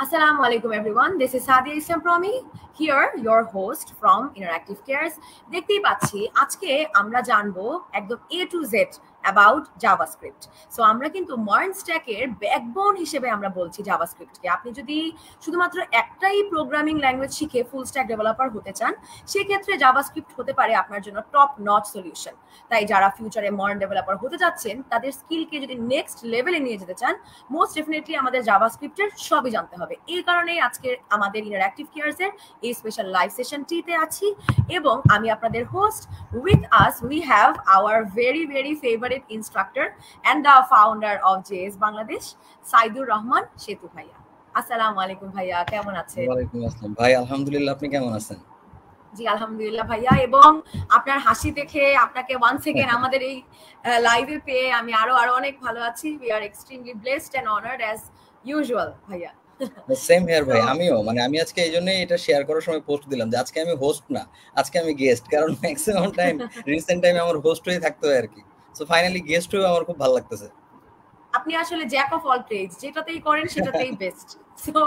Assalamu alaikum everyone. This is Sadia Islam Promi. Here your host from Interactive Cares. দেখতেই পাচ্ছি আজকে আমরা জানবো একদম A to Z about JavaScript. So আমরা কিন্তু মার্ন স্ট্যাকের ব্যাকবোন হিসেবে আমরা বলছি জাভাস্ক্রিপ্টকে। আপনি যদি শুধুমাত্র একটাই প্রোগ্রামিং ল্যাঙ্গুয়েজ শিখে ফুল স্ট্যাক ডেভেলপার হতে চান, সেক্ষেত্রে জাভাস্ক্রিপ্ট হতে পারে আপনার জন্য টপ নচ সলিউশন। তাই যারা ফিউচারে মার্ন ডেভেলপার হতে যাচ্ছেন, তাদের স্কিলকে যদি নেক্সট লেভেলে নিয়ে যেতে চান, মোস্ট ডেফিনেটলি আমাদের জাভাস্ক্রিপ্টের সবই জানতে হবে। এই কারণেই আজকে আমাদের ইন্টারঅ্যাক্টিভ কেয়ারসের এই স্পেশাল লাইভ সেশনটিতে আছি এবং আমি আপনাদের host. With us we have our very favourite instructor and the founder of JS Bangladesh, Saidur Rahman সেতু ভাইয়া। আসসালামু আলাইকুম ভাইয়া, কেমন আছেন? ওয়ালাইকুম আসসালাম ভাই, আলহামদুলিল্লাহ, আপনি কেমন আছেন? জি আলহামদুলিল্লাহ ভাইয়া, এবং আপনার হাসি দেখে আপনাকে ওয়ান্স এগেন আমাদের এই লাইভে পেয়ে আমি আরো অনেক ভালো আছি। We are extremely blessed and honoured as usual ভাইয়া। সেম হিয়ার ভাই, আমিও আমি আজকে এই জন্যই এটা শেয়ার করার সময় পোস্ট দিলাম যে আজকে আমি হোস্ট না, আজকে আমি গেস্ট। কারণ ম্যাক্সিমাম টাইম রিসেন্ট টাইমে আমার হোস্ট হয়ে থাকতে হয় আর কি। সো ফাইনালি গেস্ট হয়ে আমার খুব ভালো লাগতেছে। আপনি আসলে জ্যাক অফ অল ট্রেডস, যেটাতেই করেন সেটাতেই বেস্ট। সো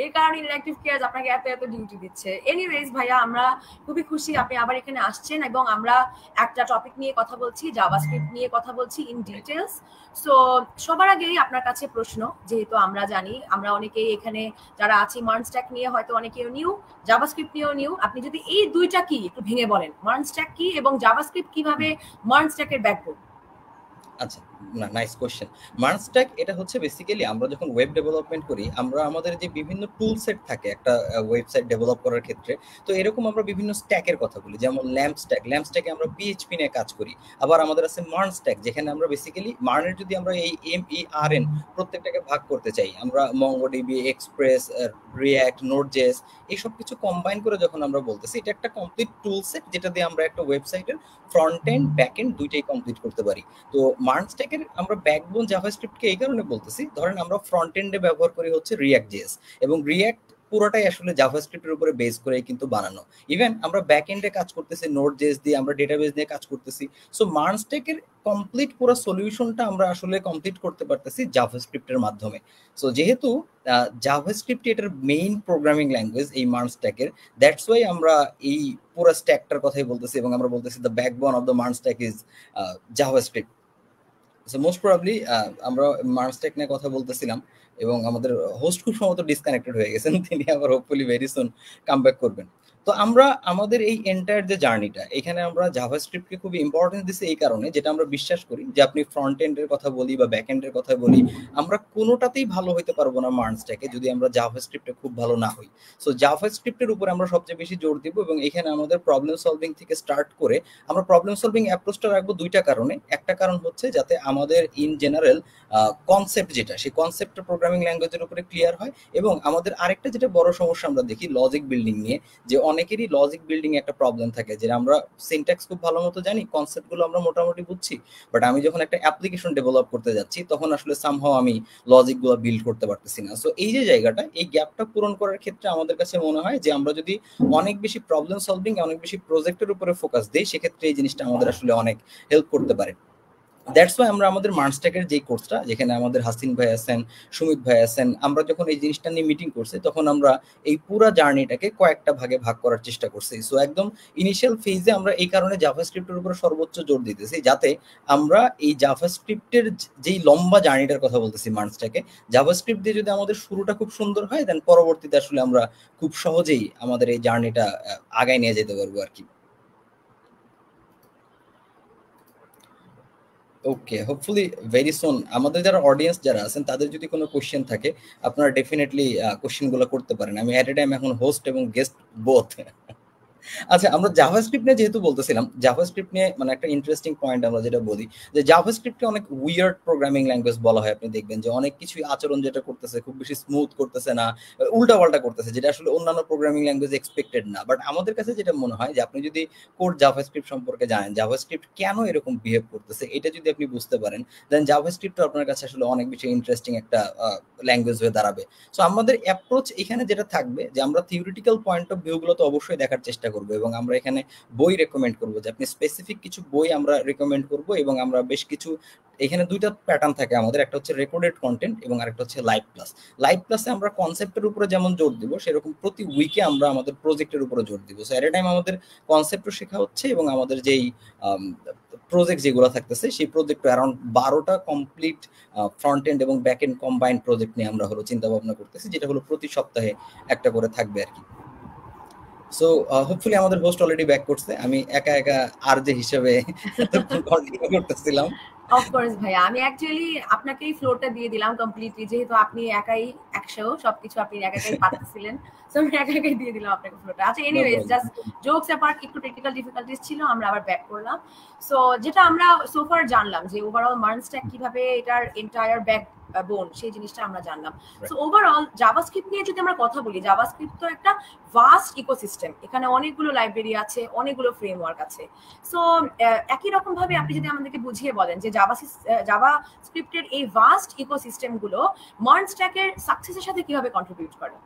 এই কারণে ইন্টারঅ্যাক্টিভ কেয়ারস আপনাকে এত ডিউটি দিচ্ছে। এনিওয়েজ ভাইয়া, আমরা খুবই খুশি আপনি আবার এখানে আসছেন এবং আমরা একটা টপিক নিয়ে কথা বলছি, জাভাস্ক্রিপ্ট নিয়ে কথা বলছি ইন ডিটেলস। সো সবার আগেই আপনার কাছে প্রশ্ন, যেহেতু আমরা জানি আমরা অনেকেই এখানে যারা আছি মার্ন স্ট্যাক নিয়ে হয়তো অনেকেও নিউ, জাভাস্ক্রিপ্ট নিয়েও নিউ। আপনি যদি এই দুইটা কি একটু ভেঙে বলেন, মার্ন স্ট্যাক কি এবং জাভাস্ক্রিপ্ট কিভাবে মার্ন স্ট্যাকের ব্যাকবোন। আচ্ছা, না, নাইস কোশ্চেন। মার্ন স্ট্যাক এটা হচ্ছে বেসিক্যালি আমরা যখন ওয়েব ডেভেলপমেন্ট করি, আমরা আমাদের যে বিভিন্ন টুল সেট থাকে একটা ওয়েবসাইট ডেভেলপ করার ক্ষেত্রে, তো এরকম আমরা বিভিন্ন স্ট্যাকের কথা বলি। যেমন ল্যাম্প স্ট্যাকে আমরা পিএইচপি নিয়ে কাজ করি। আবার আমাদের আছে মার্ন স্ট্যাক, যেখানে আমরা বেসিক্যালি মার্নের যদি আমরা এই MERN প্রত্যেকটাকে ভাগ করতে চাই, আমরা মঙ্গোডিবি, এক্সপ্রেস, রিঅ্যাক্ট, নোড.জেএস এইসব কিছু কম্বাইন করে যখন আমরা বলতেছি, এটা একটা কমপ্লিট টুল সেট যেটা দিয়ে আমরা একটা ওয়েবসাইটের ফ্রন্ট এন্ড ব্যাক এন্ড দুইটাই কমপ্লিট করতে পারি। তো মার্ন স্ট্যাকের আমরা ব্যাকবোন জাভাস্ক্রিপ্টকে এই কারণে বলতেছি, ধরেন আমরা ফ্রন্ট এন্ডে ব্যবহার করি হচ্ছে রিঅ্যাক্ট.জেএস, এবং রিঅ্যাক্ট পুরোটাই আসলে জাভাস্ক্রিপ্টের উপরে বেস করে কিন্তু বানানো। ইভেন আমরা ব্যাক এন্ডে কাজ করতেছি নোড.জেএস দিয়ে, আমরা ডেটাবেস নিয়ে কাজ করতেছি। সো মার্ন স্ট্যাকের কমপ্লিট পুরো সলিউশনটা আমরা আসলে কমপ্লিট করতে পারতেছি জাভাস্ক্রিপ্টের মাধ্যমে। সো যেহেতু জাভাস্ক্রিপ্ট এটার মেইন প্রোগ্রামিং ল্যাঙ্গুয়েজ এই মার্ন স্ট্যাকের, দ্যাটস ওয়াই আমরা এই পুরো স্ট্যাকটার কথাই বলতেছি এবং আমরা বলতেছি the backbone of the MERN stack is JavaScript. So most probably আমরা মার্ন স্ট্যাক নিয়ে কথা বলতেছিলাম এবং আমাদের হোস্ট খুব সম্ভবত ডিসকানেক্টেড হয়ে গেছেন, তিনি আবার hopefully very soon come back করবেন। তো আমরা আমাদের এই এন্টায়ার যে জার্নিটা, এখানে আমরা জাভাস্ক্রিপ্টকে খুব ইম্পর্টেন্স দিচ্ছি এই কারণে, যেটা আমরা বিশ্বাস করি যে আপনি ফ্রন্ট এন্ডের কথা বলি বা ব্যাক এন্ডের কথা বলি, আমরা কোনোটাতেই ভালো হইতে পারবো না মার্ন স্ট্যাকে যদি আমরা জাভাস্ক্রিপ্টে খুব ভালো না হই। সো জাভাস্ক্রিপ্টের উপরে আমরা সবচেয়ে বেশি জোর দিব এবং এখানে আমাদের প্রবলেম সলভিং থেকে স্টার্ট করে আমরা প্রবলেম সলভিং অ্যাপ্রোচটা রাখবো দুইটা কারণে। একটা কারণ হচ্ছে যাতে আমাদের ইন জেনারেল কনসেপ্ট যেটা, সেই কনসেপ্টটা প্রোগ্রামিং ল্যাঙ্গুয়েজের উপরে ক্লিয়ার হয়। এবং আমাদের আরেকটা যেটা বড় সমস্যা আমরা দেখি লজিক বিল্ডিং নিয়ে, যে অনেকেরই লজিক বিল্ডিং একটা প্রবলেম থাকে, যে আমরা সিনট্যাক্স খুব ভালো মতো জানি, কনসেপ্টগুলো আমরা মোটামুটি বুঝছি, বাট আমি যখন একটা অ্যাপ্লিকেশন ডেভেলপ করতে যাচ্ছি তখন আসলে সামহাও আমি লজিকগুলো বিল্ড করতে পারতেছি না। সো এই যে জায়গাটা, এই গ্যাপটা পূরণ করার ক্ষেত্রে আমাদের কাছে মনে হয় যে আমরা যদি অনেক বেশি প্রবলেম সলভিং, অনেক বেশি প্রজেক্টের উপরে ফোকাস দিই, সেক্ষেত্রে এই জিনিসটা আমাদের আসলে অনেক হেল্প করতে পারে। দ্যাটস ওয়াই আমরা আমাদের মার্ন স্ট্যাকের যে কোর্সটা, যেখানে আমাদের হাসিন ভাই আছেন, সুমিত ভাই আছেন, আমরা যখন এই জিনিসটা নিয়ে মিটিং করছি তখন আমরা এই পুরো জার্নিটাকে কয়েকটা ভাগে ভাগ করার চেষ্টা করছি। সো একদম ইনিশিয়াল ফেজে আমরা এই কারণে জাভাস্ক্রিপ্টের উপর সর্বোচ্চ জোর দিতেছি, যাতে আমরা এই জাভাস্ক্রিপ্টের যেই লম্বা জার্নিটার কথা বলতেছি মার্ন স্ট্যাকে, জাভাস্ক্রিপ্ট দিয়ে যদি আমাদের শুরুটা খুব সুন্দর হয়, দেন পরবর্তীতে আসলে আমরা খুব সহজেই আমাদের এই জার্নিটা আগায় নিয়ে যেতে পারবো আর কি। ওকে, হোপফুলি ভেরি সুন আমাদের যারা অডিয়েন্স যারা আছেন তাদের যদি কোনো কোশ্চেন থাকে, আপনারা ডেফিনেটলি কোশ্চেনগুলো করতে পারেন। আমি এট এ টাইম এখন হোস্ট এবং গেস্ট বোথ। আচ্ছা, আমরা জাভাস্ক্রিপ্ট নিয়ে যেহেতু বলতেছিলাম, জাভাস্ক্রিপ্ট নিয়ে মানে একটা ইন্টারেস্টিং পয়েন্ট আমরা যেটা বলি, যে জাভাস্ক্রিপ্টকে অনেক উইয়ার্ড প্রোগ্রামিং ল্যাঙ্গুয়েজ বলা হয়। আপনি দেখবেন যে অনেক কিছুই আচরণ যেটা করতেছে খুব বেশি স্মুথ করতেছে না, উল্টাপাল্টা করতেছে, যেটা আসলে অন্যান্য প্রোগ্রামিং ল্যাঙ্গুয়েজ এক্সপেক্টেড না। বাট আমাদের কাছে যেটা মনে হয় যে আপনি যদি কোর জাভাস্ক্রিপ্ট সম্পর্কে জানেন, জাভাস্ক্রিপ্ট কেন এরকম বিহেভ করতেছে, এটা যদি আপনি বুঝতে পারেন, দেন জাভাস্ক্রিপ্ট আপনার কাছে আসলে অনেক বেশি ইন্টারেস্টিং একটা ল্যাঙ্গুয়েজ হয়ে দাঁড়াবে। সো আমাদের অ্যাপ্রোচ এখানে যেটা থাকবে, যে আমরা থিওরিটিক্যাল পয়েন্ট অফ ভিউ গুলো তো অবশ্যই দেখার চেষ্টা করবো, এবং আমরা এখানে বই রেকমেন্ড করবো, যে আপনি স্পেসিফিক কিছু বই আমরা রেকমেন্ড করবো, এবং আমরা বেশ কিছু এখানে দুইটা প্যাটার্ন থাকে আমাদের, একটা হচ্ছে রেকর্ডেড কন্টেন্ট এবং আরেকটা হচ্ছে লাইভ ক্লাস। লাইভ ক্লাসে আমরা কনসেপ্টের উপরে যেমন জোর দিব, সেরকম প্রতি উইকে আমরা আমাদের প্রজেক্টের উপরে জোর দিব। সো এট এ টাইম আমাদের কনসেপ্টও শেখা হচ্ছে এবং আমাদের যেই প্রজেক্ট যেগুলো থাকতেছে সেই প্রজেক্ট অ্যারাউন্ড 12টা কমপ্লিট ফ্রন্ট এন্ড এবং ব্যাক এন্ড কম্বাইন্ড প্রজেক্ট নিয়ে আমরা হলো চিন্তা ভাবনা করতেছি, যেটা হলো প্রতি সপ্তাহে একটা করে থাকবে আর কি। সো হোপফুলি আমাদের হোস্ট অলরেডি ব্যাক করছে, আমি একা একা আর যে হিসেবে কন্টিনিউ করতেছিলাম। অফকোর্স ভাইয়া, আমি অ্যাকচুয়ালি আপনাকেই ফ্লোরটা দিয়ে দিলাম কমপ্লিটলি, যেহেতু আপনি একাই 100 সবকিছু আপনি একাই পারতেছিলেন, সো আমি একাই দিয়ে দিলাম আপনাকে ফ্লোরটা। আচ্ছা এনিওয়েজ, জাস্ট জোকস অ্যাপার্ট, একটু টেকনিক্যাল ডিফিকাল্টিস ছিল, আমরা আবার ব্যাক করলাম। সো যেটা আমরা সোফার জানলাম যে ওভারঅল মার্ন স্ট্যাক কিভাবে এটার এন্টায়ার ব্যাক বোন, সেই জিনিসটা আমরা জানলাম। সো ওভারঅল জাভাস্ক্রিপ্ট নিয়ে যদি আমরা কথা বলি, জাভাস্ক্রিপ্ট তো একটা ভাস্ট ইকোসিস্টেম, এখানে অনেকগুলো লাইব্রেরি আছে, অনেকগুলো ফ্রেমওয়ার্ক আছে। সো একই রকম ভাবে আপনি যদি আমাদেরকে বুঝিয়ে বলেন যে জাভাস্ক্রিপ্টের এই ভাস্ট ইকোসিস্টেম গুলো মার্ন স্ট্যাকের সাকসেসের সাথে কিভাবে কন্ট্রিবিউট করে?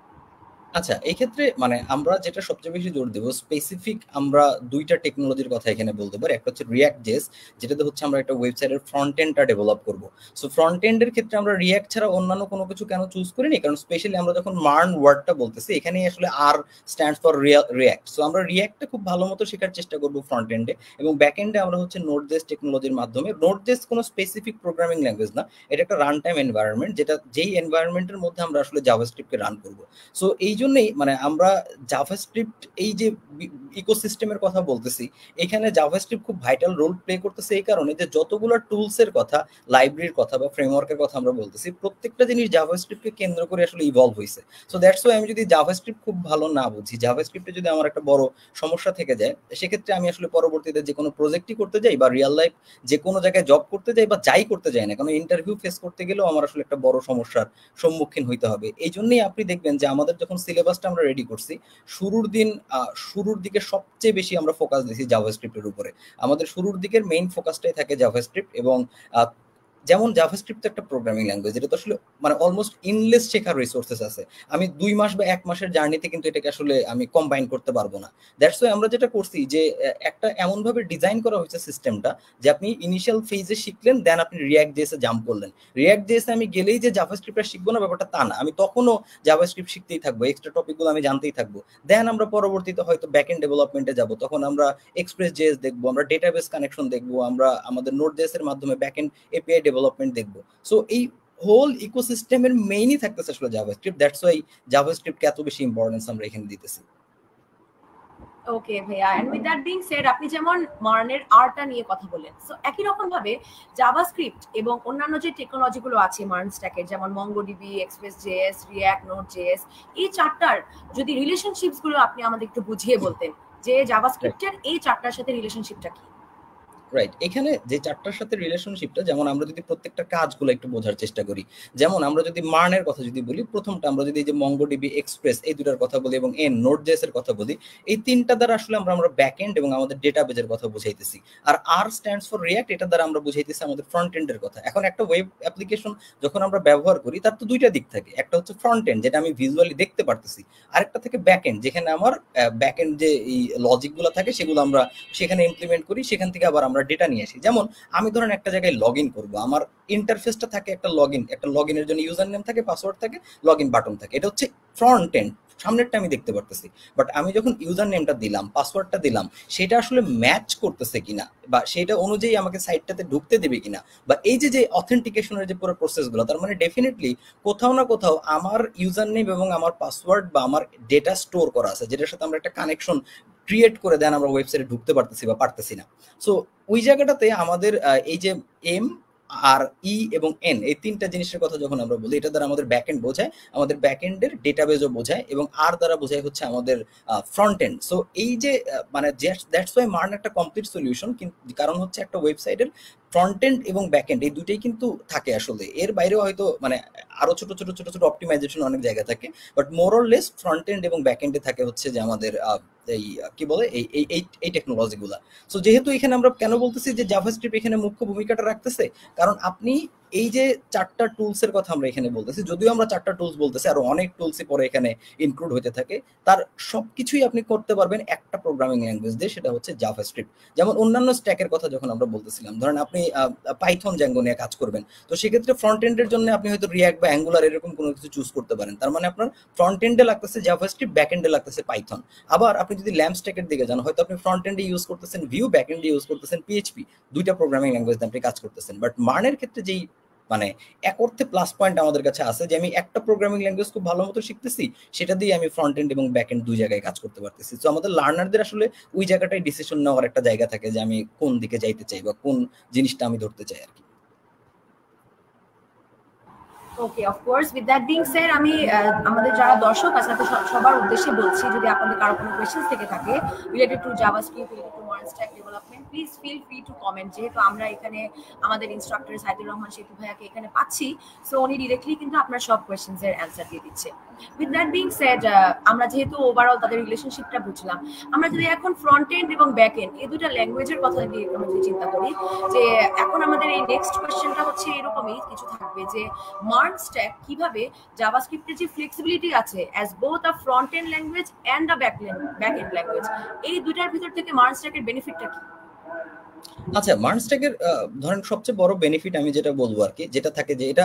আচ্ছা, এই ক্ষেত্রে মানে আমরা যেটা সবচেয়ে বেশি জোর দেব, স্পেসিফিক আমরা দুইটা টেকনোলজির কথা এখানে বলতে পারি। একটা হচ্ছে রিয়াক্ট জেস, যেটাতে হচ্ছে আমরা একটা ওয়েবসাইটের ফ্রন্ট এন্ডটা ডেভেলপ করব। সো ফ্রন্ট এন্ডের ক্ষেত্রে আমরা রিয়াক্ট ছাড়া অন্যান্য কোনো কিছু কেন চুজ করিনি, কারণ স্পেশালি আমরা যখন মার্ন ওয়ার্ডটা বলতেছি, এখানেই আসলে আর স্ট্যান্ডস ফর রিয়াক্ট। সো আমরা রিয়াক্টটা খুব ভালো মতো শেখার চেষ্টা করব ফ্রন্ট এন্ডে, এবং ব্যাক এন্ডে আমরা হচ্ছে নোড জেস টেকনোলজির মাধ্যমে। নোড জেস কোনো স্পেসিফিক প্রোগ্রামিং ল্যাঙ্গুয়েজ না, এটা একটা রান টাইম এনভায়রনমেন্ট, যেই এনভায়রনমেন্টের মধ্যে আমরা আসলে জাভাস্ক্রিপ্টকে রান করব। সো এই জন্যই মানে আমরা জাভাস্ক্রিপ্ট এই যে ইকোসিস্টেমের কথা বলতেছি, এখানে জাভাস্ক্রিপ্ট খুব ভাইটাল রোল প্লে করতেছে এই কারণে যে যতগুলো টুলসের কথা, লাইব্রেরির কথা বা ফ্রেমওয়ার্কের কথা আমরা বলতেছি, প্রত্যেকটা জিনিস জাভাস্ক্রিপ্টকে কেন্দ্র করে আসলে ইভলভ হয়েছে। সো দ্যাটস ওয়াই আমি যদি জাভাস্ক্রিপ্ট খুব ভালো না বুঝি, জাভাস্ক্রিপ্টে যদি আমার একটা বড় সমস্যা থেকে যায়, সেক্ষেত্রে আমি আসলে পরবর্তীতে যে কোনো প্রজেক্টই করতে যাই বা রিয়েল লাইফ যে কোনো জায়গায় জব করতে যাই বা যাই করতে যাই না, কারণ ইন্টারভিউ ফেস করতে গেলেও আমার আসলে একটা বড় সমস্যার সম্মুখীন হইতে হবে। এই জন্যই আপনি দেখবেন যে আমাদের যখন সিলেবাসটা আমরা রেডি করছি, শুরুর দিকে সবচেয়ে বেশি আমরা ফোকাস দিয়েছি জাভাস্ক্রিপ্টের উপরে। আমাদের শুরুর দিকের মেইন ফোকাসটাই থাকে জাভাস্ক্রিপ্ট, এবং যেমন জাভাস্ক্রিপ্ট একটা প্রোগ্রামিং ল্যাঙ্গুয়েজ, এটা তো আসলে মানে অলমোস্ট ইনলেস শেখার রিসোর্সেস আছে। আমি 2 মাস বা 1 মাসের জার্নিতে কিন্তু এটাকে আসলে আমি কম্বাইন করতে পারবো না। দ্যাটস ওয়াই আমরা যেটা করছি যে একটা এমনভাবে ডিজাইন করা হয়েছে সিস্টেমটা, যে আপনি ইনিশিয়াল ফেজে শিখলেন, দেন আপনি রিয়াক্ট জেএসে জাম্প করলেন। রিয়াক্ট জেএসে আমি গেলেই যে জাভাস্ক্রিপ্টটা শিখবো না, ব্যাপারটা তা না, আমি তখনও জাভাস্ক্রিপ্ট শিখতেই থাকবো, এক্সট্রা টপিকগুলো আমি জানতেই থাকবো। দেন আমরা পরবর্তীতে হয়তো ব্যাকএন্ড ডেভেলপমেন্টে যাব, তখন আমরা এক্সপ্রেস জেএস দেখবো, আমরা ডেটাবেস কানেকশন দেখবো, আমরা আমাদের নোড জেএস এর মাধ্যমে ব্যাকএন্ড এপিআই ডেভেলপমেন্ট দেখবো। সো এই হোল ইকোসিস্টেমের মেইনই থাকতেছে আসলে জাভাস্ক্রিপ্ট। দ্যাটস ওয়াই জাভাস্ক্রিপ্টকে এত বেশি ইম্পর্টেন্স আমরা এখানে দিতেছি। ওকে ভাইয়া, and with that being said, আপনি যেমন মার্নের আরটা নিয়ে কথা বললেন, সো একই রকম ভাবে জাভাস্ক্রিপ্ট এবং অন্যান্য যে টেকনোলজিগুলো আছে মার্ন স্ট্যাকের, যেমন MongoDB, express JS, react, node JS, এই চারটার যদি রিলেশনশিপস গুলো আপনি আমাদের একটু বুঝিয়ে বলতেন, যে জাভাস্ক্রিপ্টের এই চারটার সাথে রিলেশনশিপটা কি? রাইট, এখানে যে চারটার সাথে রিলেশনশিপটা, যেমন আমরা যদি প্রত্যেকটা কাজগুলো একটু বোঝার চেষ্টা করি, যেমন আমরা যদি মার্নের কথা যদি বলি, প্রথমটা আমরা যদি এই যে মঙ্গোডিবি, এক্সপ্রেস এই দুটার কথা বলি এবং নোড জেএস এর কথা বলি, এই তিনটা দ্বারা আসলে আমরা ব্যাকএন্ড এবং আমাদের ডেটাবেজের কথা বুঝাইতেছি। আর আর স্ট্যান্ডস ফর রিয়াক্ট, এটা দ্বারা আমরা বুঝাইতেছি আমাদের ফ্রন্ট এন্ডের কথা। এখন একটা ওয়েব অ্যাপ্লিকেশন যখন আমরা ব্যবহার করি, তার তো দুইটা দিক থাকে, একটা হচ্ছে ফ্রন্ট এন্ড যেটা আমি ভিজুয়ালি দেখতে পারতেছি, আরেকটা থেকে ব্যাকএন্ড যেখানে আমার ব্যাকএন্ড যে এই লজিকগুলো থাকে সেগুলো আমরা সেখানে ইমপ্লিমেন্ট করি, সেখান থেকে আবার আমরা ডেটা নিয়ে আসি। যেমন আমি ধরেন একটা জায়গায় লগ ইন করবো, আমার ইন্টারফেসটা থাকে একটা লগ ইনের জন্য ইউজার নেম থাকে, পাসওয়ার্ড থাকে, লগ ইন বাটন থাকে, এটা হচ্ছে ফ্রন্ট এন্ড, সামনেরটা আমি দেখতে পারতেছি। বাট আমি যখন ইউজার নেমটা দিলাম, পাসওয়ার্ডটা দিলাম, সেটা আসলে ম্যাচ করতেছে কিনা বা সেটা অনুযায়ী আমাকে সাইটটাতে ঢুকতে দেবে কিনা, বা এই যে অথেন্টিকেশনের যে পুরো প্রসেসগুলো, তার মানে ডেফিনেটলি কোথাও না কোথাও আমার ইউজার নেম এবং আমার পাসওয়ার্ড বা আমার ডেটা স্টোর করা আছে, যেটার সাথে আমরা একটা কানেকশন ক্রিয়েট করে দেন আমরা ওয়েবসাইটে ঢুকতে পারতেছি বা পারতেছি না। সো ওই জায়গাটাতে আমাদের এই যে এম আর ই এবং এন, এই তিনটা জিনিসের কথা যখন আমরা বলি, এটা দ্বারা আমাদের ব্যাকএন্ড বোঝায়, আমাদের ব্যাকএন্ডের ডেটাবেজও বোঝায়, এবং আর দ্বারা বোঝায় হচ্ছে আমাদের ফ্রন্ট এন্ড। সো এই যে মানে দ্যাটস ওয়াই মার্ন একটা কমপ্লিট সলিউশন, কারণ হচ্ছে একটা ওয়েবসাইটের ফ্রন্ট এন্ড এবং ব্যাকএন্ড এই দুটোই কিন্তু থাকে আসলে, এর বাইরেও হয়তো মানে আরো ছোট ছোট ছোট ছোট অপটিমাইজেশন অনেক জায়গা থাকে, but more or less front end এবং ব্যাকএন্ডে থাকে হচ্ছে যে আমাদের এই কি বলে এই টেকনোলজিগুলা। সো যেহেতু এখানে আমরা কেন বলতেছি যে জাভাস্ক্রিপ্ট এখানে মুখ্য ভূমিকাটা রাখতেছে, কারণ আপনি এই যে 4টা টুলসের কথা আমরা এখানে বলতেছি, যদিও আমরা 4টা টুলস বলতেছি, আরো অনেক টুলসই পরে এখানে ইনক্লুড হতে থাকে, তার সবকিছুই আপনি করতে পারবেন একটা প্রোগ্রামিং ল্যাঙ্গুয়েজ দিয়ে, সেটা হচ্ছে জাভাস্ক্রিপ্ট। যেমন অন্যান্য স্ট্যাকের কথা যখন আমরা বলতেছিলাম, ধরেন আপনি পাইথন জ্যাঙ্গো নিয়ে কাজ করবেন, তো সেক্ষেত্রে ফ্রন্ট এন্ডের জন্য আপনি হয়তো রিয়াক্ট বা অ্যাঙ্গুলার এরকম কোনো কিছু চুজ করতে পারেন। তার মানে আপনার ফ্রন্ট এন্ডে লাগতেছে জাভাস্ক্রিপ্ট, ব্যাক এন্ডে লাগতেছে পাইথন। আবার আপনি যদি ল্যাম্প স্ট্যাকের দিকে যান, হয়তো আপনি ফ্রন্ট এন্ডে ইউজ করতেছেন ভিউ, ব্যাক এন্ডে ইউজ করতেছেন পিএইচপি, দুইটা প্রোগ্রামিং ল্যাঙ্গুয়েজ দিয়ে আপনি কাজ করতেছেন। বাট মার্নের ক্ষেত্রে যেই মানে এক অর্থে প্লাস পয়েন্ট আমাদের কাছে আছে যে আমি একটা প্রোগ্রামিং ল্যাঙ্গুয়েজ খুব ভালো মতো শিখতেছি, সেটা দিয়ে আমি ফ্রন্ট এন্ড এবং ব্যাক এন্ড দুই জায়গায় কাজ করতে পারতেছি। তো আমাদের লার্নারদের আসলে ওই জায়গাটাই ডিসিশন নেওয়ার একটা জায়গা থাকে যে আমি কোন দিকে যাইতে চাই বা কোন জিনিসটা আমি ধরতে চাই আর কি। Okay, of course with that being said, আমি আমাদের যারা দর্শক আছে তাদের সবার উদ্দেশ্যে বলছি, যদি আপনাদের কারো কোনো কোয়েশ্চেন্স থেকে থাকে related to JavaScript, related to MERN stack development, please feel free to comment. যেহেতু আমরা এখানে আমাদের ইনস্ট্রাক্টর সাইদুর রহমান সেতু ভাইয়াকে এখানে পাচ্ছি, সো উনি ডিরেক্টলি কিন্তু আপনার সব কোয়েশ্চেন্স এর অ্যান্সার দিয়ে দিচ্ছে। উইথ দ্যাট বিং সেড, আমরা যেহেতু ওভারঅল তাদের রিলেশনশিপটা বুঝলাম, আমরা যদি এখন ফ্রন্ট এন্ড এবং ব্যাক এন্ড এই দুটা ল্যাঙ্গুয়েজের কথা যদি আমরা যদি চিন্তা করি, যে এখন আমাদের এই নেক্সট কোয়েশ্চেনটা হচ্ছে এরকমই কিছু থাকবে যে মার্ন স্ট্যাক কিভাবে জাভাস্ক্রিপ্টের যে ফ্লেক্সিবিলিটি আছে as both a front end language and a back end language, এই দুটার ভিতর থেকে মার্ন স্ট্যাকের বেনিফিটটা কি? আচ্ছা, মার্ন স্ট্যাকের ধরেন সবচেয়ে বড় বেনিফিট আমি যেটা বলবো আর কি, যেটা থাকে যে এটা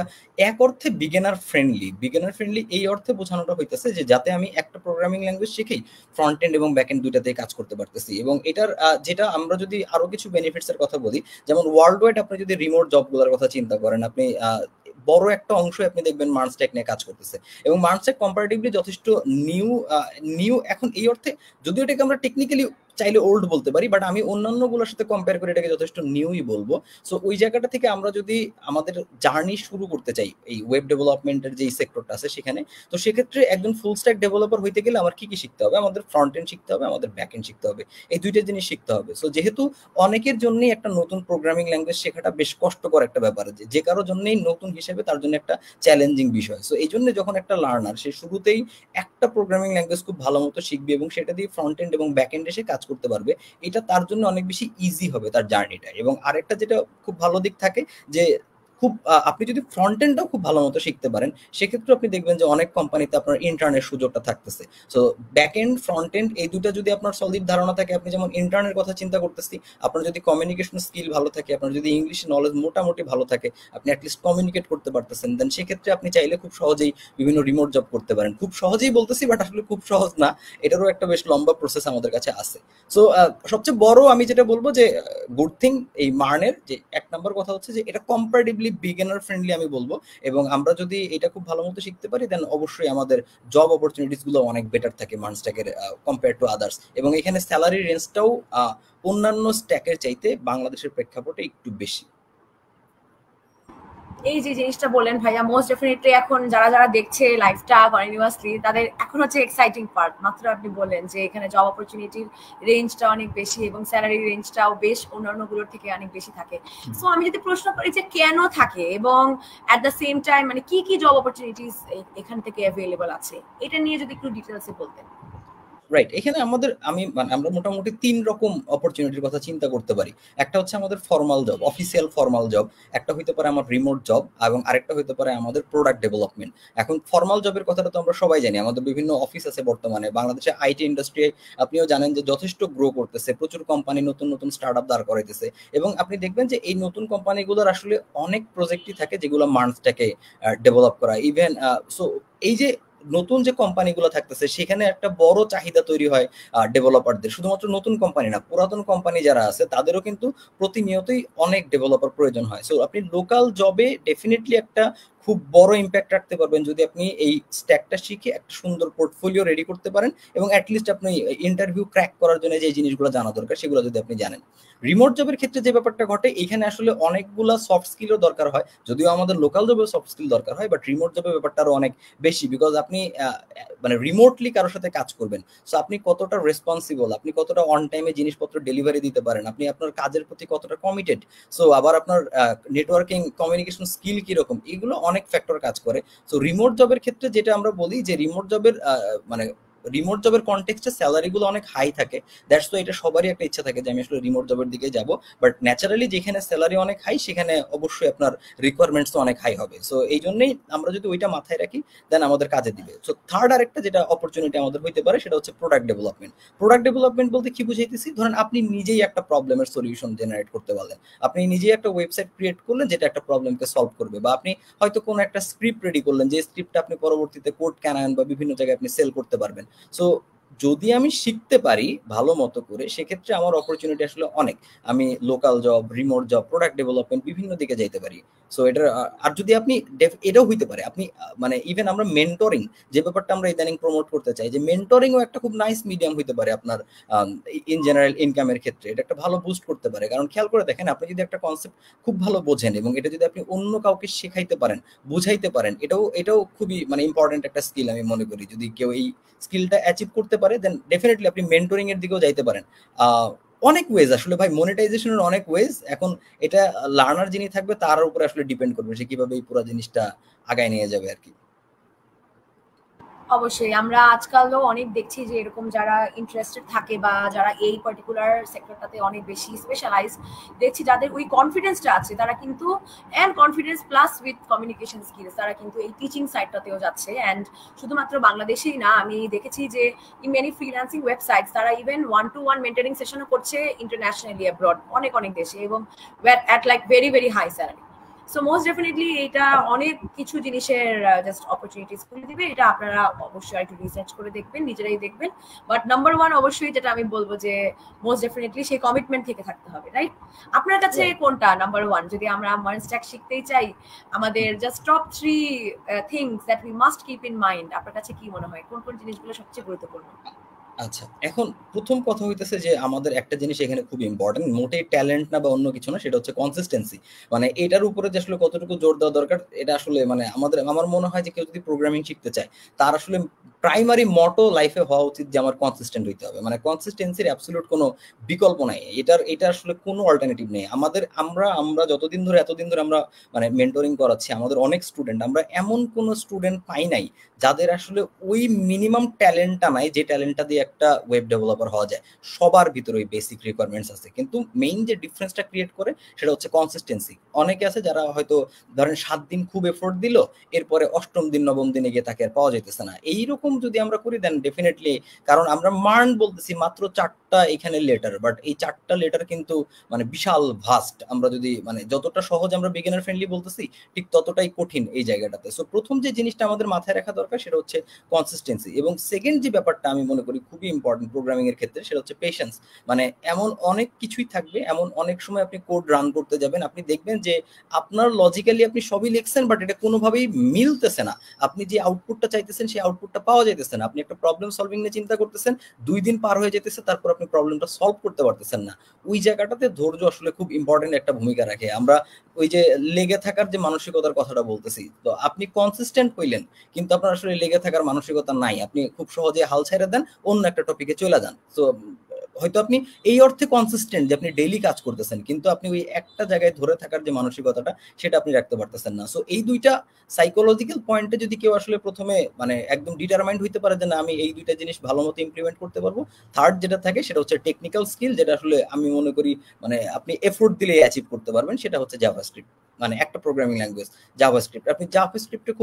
এক অর্থে বিগিনার ফ্রেন্ডলি। বিগিনার ফ্রেন্ডলি এই অর্থে বোঝানোটা হইতেছে যে যাতে আমি একটা প্রোগ্রামিং ল্যাঙ্গুয়েজ শিখেই ফ্রন্ট এন্ড এবং ব্যাক এন্ড দুইটাতেই কাজ করতে পারতেছি। এবং এটার যেটা আমরা যদি আরো কিছু বেনিফিটস এর কথা বলি, যেমন ওয়ার্ল্ড ওয়াইড আপনি যদি রিমোট জবগুলোর কথা চিন্তা করেন, আপনি বড় একটা অংশ আপনি দেখবেন মার্ন স্ট্যাক নিয়ে কাজ করতেছে। এবং মার্ন স্ট্যাক কম্পারেটিভলি যথেষ্ট নিউ এখন এই অর্থে, যদিও এটাকে আমরা টেকনিক্যালি চাইলে ওল্ড বলতে পারি, বাট আমি অন্যান্যগুলোর সাথে কম্পেয়ার করে এটাকে যথেষ্ট নিউই বলবো। সো ওই জায়গাটা থেকে আমরা যদি আমাদের জার্নি শুরু করতে চাই এই ওয়েব ডেভেলপমেন্টের যে সেক্টরটা আছে সেখানে, তো সেক্ষেত্রে একজন ফুল স্ট্যাক ডেভেলপার হইতে গেলে আমার কি কি শিখতে হবে? আমাদের ফ্রন্ট এন্ড শিখতে হবে, আমাদের ব্যাক এন্ড শিখতে হবে, এই দুইটা জিনিস শিখতে হবে। সো যেহেতু অনেকের জন্যই একটা নতুন প্রোগ্রামিং ল্যাঙ্গুয়েজ শেখাটা বেশ কষ্টকর একটা ব্যাপার, যে কারোর জন্যই নতুন হিসেবে তার জন্য একটা চ্যালেঞ্জিং বিষয়। সো এই জন্য যখন একটা লার্নার সে শুরুতেই একটা প্রোগ্রামিং ল্যাঙ্গুয়েজ খুব ভালো মতো শিখবে এবং সেটা দিয়ে ফ্রন্ট এন্ড এবং ব্যাক এন্ড এসে কাজ করতে পারবে, এটা তার জন্য অনেক বেশি ইজি হবে তার জার্নিটা। এবং আরেকটা যেটা খুব ভালো দিক থাকে যে খুব আপনি যদি ফ্রন্ট এন্ডটাও খুব ভালো মতো শিখতে পারেন, সেক্ষেত্রে আপনি দেখবেন যে অনেক কোম্পানিতে আপনার ইন্টার্নের সুযোগটা থাকতেছে। So back end front end এই দুটা যদি আপনার সলিড ধারণা থাকে, আপনি যেমন ইন্টার্নের কথা চিন্তা করতেছি, আপনার যদি কমিউনিকেশন স্কিল ভালো থাকে, আপনার যদি ইংলিশ নলেজ মোটামুটি ভালো থাকে, আপনি অ্যাটলিস্ট কমিউনিকেট করতে পারতেছেন, দেন সেক্ষেত্রে আপনি চাইলে খুব সহজেই বিভিন্ন রিমোট জব করতে পারেন। খুব সহজেই বলতেছি, বাট আসলে খুব সহজ না, এটারও একটা বেশ লম্বা প্রসেস আমাদের কাছে আছে। সো সবচেয়ে বড় আমি যেটা বলবো যে গুড থিং এই মার্নের যে এক নম্বর কথা হচ্ছে যে এটা কম্পারেটিভলি বিগিনার ফ্রেন্ডলি আমি বলবো। এবং আমরা যদি এটা খুব ভালো মতো শিখতে পারি, দেন অবশ্যই আমাদের জব অপরচুনিটিস গুলো অনেক বেটার থাকে মার্ন স্ট্যাকের কম্পেয়ার টু আদার্স। এবং এখানে স্যালারি রেঞ্জটাও অন্যান্য স্ট্যাকের চাইতে বাংলাদেশের প্রেক্ষাপটে একটু বেশি। এই যে জিনিসটা বললেন ভাইয়া, মোস্ট ডেফিনেটলি এখন যারা যারা দেখছে লাইভটা কন্টিনিউয়াসলি, তাদের এখন হচ্ছে এক্সাইটিং পার্ট। মাত্র আপনি বললেন যে এখানে জব অপরচুনিটির রেঞ্জটা অনেক বেশি এবং স্যালারি রেঞ্জটাও বেশ অন্যান্যগুলোর থেকে অনেক বেশি থাকে। সো আমি যদি প্রশ্ন করি যে কেন থাকে এবং অ্যাট দ্য সেম টাইম মানে কি কি জব অপরচুনিটিস এখান থেকে অ্যাভেলেবল আছে, এটা নিয়ে যদি একটু ডিটেলসে বলতেন। রাইট, এখানে আমরা মোটামুটি 3 রকম অপরচুনিটির কথা চিন্তা করতে পারি। একটা হচ্ছে আমাদের formal job, official formal job, একটা হইতে পারে আমার রিমোট জব, এবং আরেকটা হইতে পারে আমাদের প্রোডাক্ট ডেভেলপমেন্ট। এখন ফর্মাল জবের কথাটা তো আমরা সবাই জানি, আমাদের বিভিন্ন অফিস আছে বর্তমানে বাংলাদেশে। আইটি ইন্ডাস্ট্রি আপনিও জানেন যে যথেষ্ট গ্রো করতেছে, প্রচুর কোম্পানি নতুন নতুন স্টার্টআপ দাঁড় করাইতেছে। এবং আপনি দেখবেন যে এই নতুন কোম্পানিগুলোর আসলে অনেক প্রজেক্টই থাকে যেগুলো মার্নসটাকে ডেভেলপ করা। ইভেন সো এই যে নতুন যে কোম্পানিগুলো থাকতেছে সেখানে একটা বড় চাহিদা তৈরি হয় ডেভেলপারদের। শুধুমাত্র নতুন কোম্পানি না, পুরাতন কোম্পানি যারা আছে তাদেরও কিন্তু প্রতিনিয়তই অনেক ডেভেলপার প্রয়োজন হয়। সো আপনি লোকাল জবে ডেফিনেটলি একটা খুব বড় ইম্প্যাক্ট রাখতে পারবেন যদি আপনি এই স্ট্যাকটা শিখে একটা সুন্দর পোর্টফোলিও রেডি করতে পারেন, এবং অ্যাটলিস্ট আপনি ইন্টারভিউ ক্র্যাক করার জন্য যে জিনিসগুলো জানা দরকার সেগুলো যদি আপনি জানেন। রিমোট জবের ক্ষেত্রে যে ব্যাপারটা ঘটে, এখানে আসলে অনেকগুলা সফট স্কিলও দরকার হয়, যদিও আমাদের লোকাল জবে সফট স্কিল দরকার হয়, বাট রিমোট জবে ব্যাপারটা আরো অনেক বেশি। বিকজ আপনি মানে রিমোটলি কারোর সাথে কাজ করবেন, সো আপনি কতটা রেসপন্সিবল, আপনি কতটা অন টাইমে জিনিসপত্র ডেলিভারি দিতে পারেন, আপনি আপনার কাজের প্রতি কতটা কমিটেড, সো আবার আপনার নেটওয়ার্কিং কমিউনিকেশন স্কিল কিরকম, এগুলো অনেক ফ্যাক্টর কাজ করে। সো রিমোট জবের ক্ষেত্রে যেটা আমরা বলি যে রিমোট জবের মানে রিমোট জবের কনটেক্সটে স্যালারিগুলো অনেক হাই থাকে, দ্যাটস ওয়াই এটা সবারই একটা ইচ্ছা থাকে যে আমি আসলে রিমোট জবের দিকে যাব, বাট ন্যাচারালি যেখানে স্যালারি অনেক হাই সেখানে অবশ্যই আপনার রিকোয়ারমেন্টস তো অনেক হাই হবে। সো এই জন্যই আমরা যদি ওইটা মাথায় রাখি দেন আমাদের কাজে দিবে। সো থার্ড আরেকটা যেটা অপরচুনিটি আমাদের হইতে পারে সেটা হচ্ছে প্রোডাক্ট ডেভেলপমেন্ট। প্রোডাক্ট ডেভেলপমেন্ট বলতে কি বুঝাইতেছি, ধরেন আপনি নিজেই একটা প্রবলেমের সলিউশন জেনারেট করতে পারলেন, আপনি নিজেই একটা ওয়েবসাইট ক্রিয়েট করলেন যেটা একটা প্রবলেমকে সলভ করবে, বা আপনি হয়তো কোনো একটা স্ক্রিপ্ট রেডি করলেন যে স্ক্রিপ্টটা আপনি পরবর্তীতে কোড ক্যানায়ন বা বিভিন্ন জায়গায় আপনি সেল করতে পারবেন। সো যদি আমি শিখতে পারি ভালো মতো করে সেক্ষেত্রে আমার অপরচুনিটি আসলে অনেক, আমি local job, remote job, product development বিভিন্ন দিকে যাইতে পারি। সো এটা আর যদি আপনি এটাও হইতে পারে আপনি মানে ইভেন আমরা মেন্টরিং যে ব্যাপারটা আমরা ইদানিং প্রমোট করতে চাই, যে মেন্টরিংও একটা খুব নাইস মিডিয়াম হইতে পারে আপনার ইন জেনারেল ইনকামের ক্ষেত্রে। এটা একটা ভালো বুস্ট করতে পারে, কারণ খেয়াল করে দেখেন আপনি যদি একটা কনসেপ্ট খুব ভালো বোঝেন এবং এটা যদি আপনি অন্য কাউকে শেখাইতে পারেন, বুঝাইতে পারেন, এটাও খুবই মানে ইম্পর্টেন্ট একটা স্কিল আমি মনে করি। যদি কেউ এই স্কিলটা অ্যাচিভ করতে পারে দেন ডেফিনেটলি আপনি মেন্টরিং এর দিকেও যাইতে পারেন। অনেক ওয়েজ আসলে ভাই, মনিটাইজেশনের অনেক ওয়েজ। এখন এটা লার্নার যিনি থাকবে তার উপরে আসলে ডিপেন্ড করবে সে কিভাবে এই পুরো জিনিসটা আগায় নিয়ে যাবে আর কি। অবশ্যই আমরা আজকালও অনেক দেখছি যে এরকম যারা ইন্টারেস্টেড থাকে বা যারা এই পার্টিকুলার সেক্টরটাতে অনেক বেশি স্পেশালাইজ, দেখছি যাদের ওই কনফিডেন্সটা আছে তারা কিন্তু, and confidence plus with communication skills, তারা কিন্তু এই টিচিং সাইডটাতেও যাচ্ছে। অ্যান্ড শুধুমাত্র বাংলাদেশেই না, আমি দেখেছি যে ইন মেনি ফ্রিল্যান্সিং ওয়েবসাইটস তারা ইভেন 1-to-1 মেন্টরিং সেশনও করছে ইন্টারন্যাশনালি অ্যাব্রড অনেক অনেক দেশে, এবং at like very very high salary. So most definitely এটা অনেক কিছু জিনিসের জাস্ট অপরচুনিটিস খুলে দিবে। এটা আপনারা অবশ্যই একটু রিসার্চ করে দেখবেন, নিজেরাই দেখবেন। বাট নাম্বার ওয়ান অবশ্যই যেটা আমি বলবো যে মোস্ট ডেফিনেটলি সেই কমিটমেন্ট থেকে থাকতে হবে, রাইট? আপনার কাছে কোনটা নাম্বার ওয়ান, যদি আমরা মার্নস্ট্যাক শিখতেই চাই, আমাদের just top 3 things that we must keep in mind, আপনার কাছে কি মনে হয় কোন কোন জিনিসগুলো সবচেয়ে গুরুত্বপূর্ণ? আচ্ছা, এখন প্রথম কথা হইতেছে যে আমাদের একটা জিনিস এখানে খুব ইম্পর্টেন্ট, মোটেই ট্যালেন্ট না বা অন্য কিছু না, সেটা হচ্ছে কনসিস্টেন্সি। মানে এটার উপরে যে আসলে কতটুকু জোর দেওয়া দরকার এটা আসলে মানে আমার মনে হয় যে কেউ যদি প্রোগ্রামিং শিখতে চায় তার আসলে প্রাইমারি মটো লাইফে হওয়া উচিত যে আমার কনসিস্টেন্ট হইতে হবে। মানে কনসিস্টেন্সির অ্যাবসলিউট কোনো বিকল্প নাই, এটা আসলে কোনো অল্টারনেটিভ নেই। আমরা এতদিন ধরে আমরা মানে মেন্টরিং করাচ্ছি, আমাদের অনেক স্টুডেন্ট, আমরা এমন কোনো স্টুডেন্ট পাই নাই যাদের আসলে ওই মিনিমাম ট্যালেন্টটা নাই যে ট্যালেন্টটা দিয়ে একটা ওয়েব ডেভেলপার হওয়া যায়। সবার ভিতরে ওই বেসিক রিকোয়ারমেন্টস আছে, কিন্তু মেইন যে ডিফারেন্সটা ক্রিয়েট করে সেটা হচ্ছে কনসিস্টেন্সি। অনেকে আছে যারা হয়তো ধরেন 7 দিন খুব এফোর্ট দিল, এরপরে 8ম দিন 9ম দিনে গিয়ে তাকে আর পাওয়া যাইতেছে না। এইরকম যদি আমরা করি দেন ডেফিনেটলি, কারণ আমরা মার্ন বলতেছি মাত্র 4টা এখানে লেটার, বাট এই 4টা লেটার কিন্তু মানে বিশাল ভাস্ট। আমরা যদি মানে যতটা সহজ আমরা বিগিনার ফ্রেন্ডলি বলতেছি ঠিক ততটাই কঠিন এই জায়গাটাতে। সো প্রথম যে জিনিসটা আমাদের মাথায় রাখা দরকার সেটা হচ্ছে কনসিস্টেন্সি। এবং সেকেন্ড যে ব্যাপারটা আমি মনে করি খুবই ইম্পর্টেন্ট প্রোগ্রামিং এর ক্ষেত্রে সেটা হচ্ছে পেশেন্স। মানে এমন অনেক কিছুই থাকবে, এমন অনেক সময় আপনি কোড রান করতে যাবেন, আপনি দেখবেন যে আপনার লজিক্যালি আপনি সবই লিখছেন বাট এটা কোনোভাবেই মিলতেছে না, আপনি যে আউটপুটটা চাইতেছেন সেই আউটপুটটা পাওয়া যাইতেছে না। আপনি একটা প্রবলেম সলভিং নিয়ে চিন্তা করতেছেন, 2 দিন পার হয়ে যেতেছে, তারপর আপনি প্রবলেমটা সলভ করতে পারতেছেন না। ওই জায়গাটাতে ধৈর্য আসলে খুব ইম্পর্টেন্ট একটা ভূমিকা রাখে। আমরা ওই যে লেগে থাকার যে মানসিকতার কথাটা বলতেছি, তো আপনি কনসিস্টেন্ট হইলেন কিন্তু আপনার আসলে লেগে থাকার মানসিকতা নাই, আপনি খুব সহজে হাল ছেড়ে দেন, অন্য একটা টপিকে চলে যান। তো হয়তো আপনি এই অর্থে কনসিস্টেন্ট যে আপনি ডেইলি কাজ করতেছেন, কিন্তু আপনি ওই একটা জায়গায় ধরে থাকার যে মানসিকতাটা সেটা আপনি রাখতে পারতেছেন না। সো এই দুইটা সাইকোলজিক্যাল পয়েন্টে যদি কেউ আসলে প্রথমে মানে একদম ডিটারমাইন্ড হইতে পারে যে না আমি এই দুইটা জিনিস ভালো মতো ইমপ্লিমেন্ট করতে পারবো, থার্ড যেটা থাকে সেটা হচ্ছে টেকনিক্যাল স্কিল, যেটা আসলে আমি মনে করি মানে আপনি এফোর্ট দিলে অ্যাচিভ করতে পারবেন, সেটা হচ্ছে জাভাস্ক্রিপ্ট। মানে একটা প্রোগ্রামিং ল্যাঙ্গুয়েজ জাভাস্ক্রিপ্ট, আপনি জাভাস্ক্রিপ্টে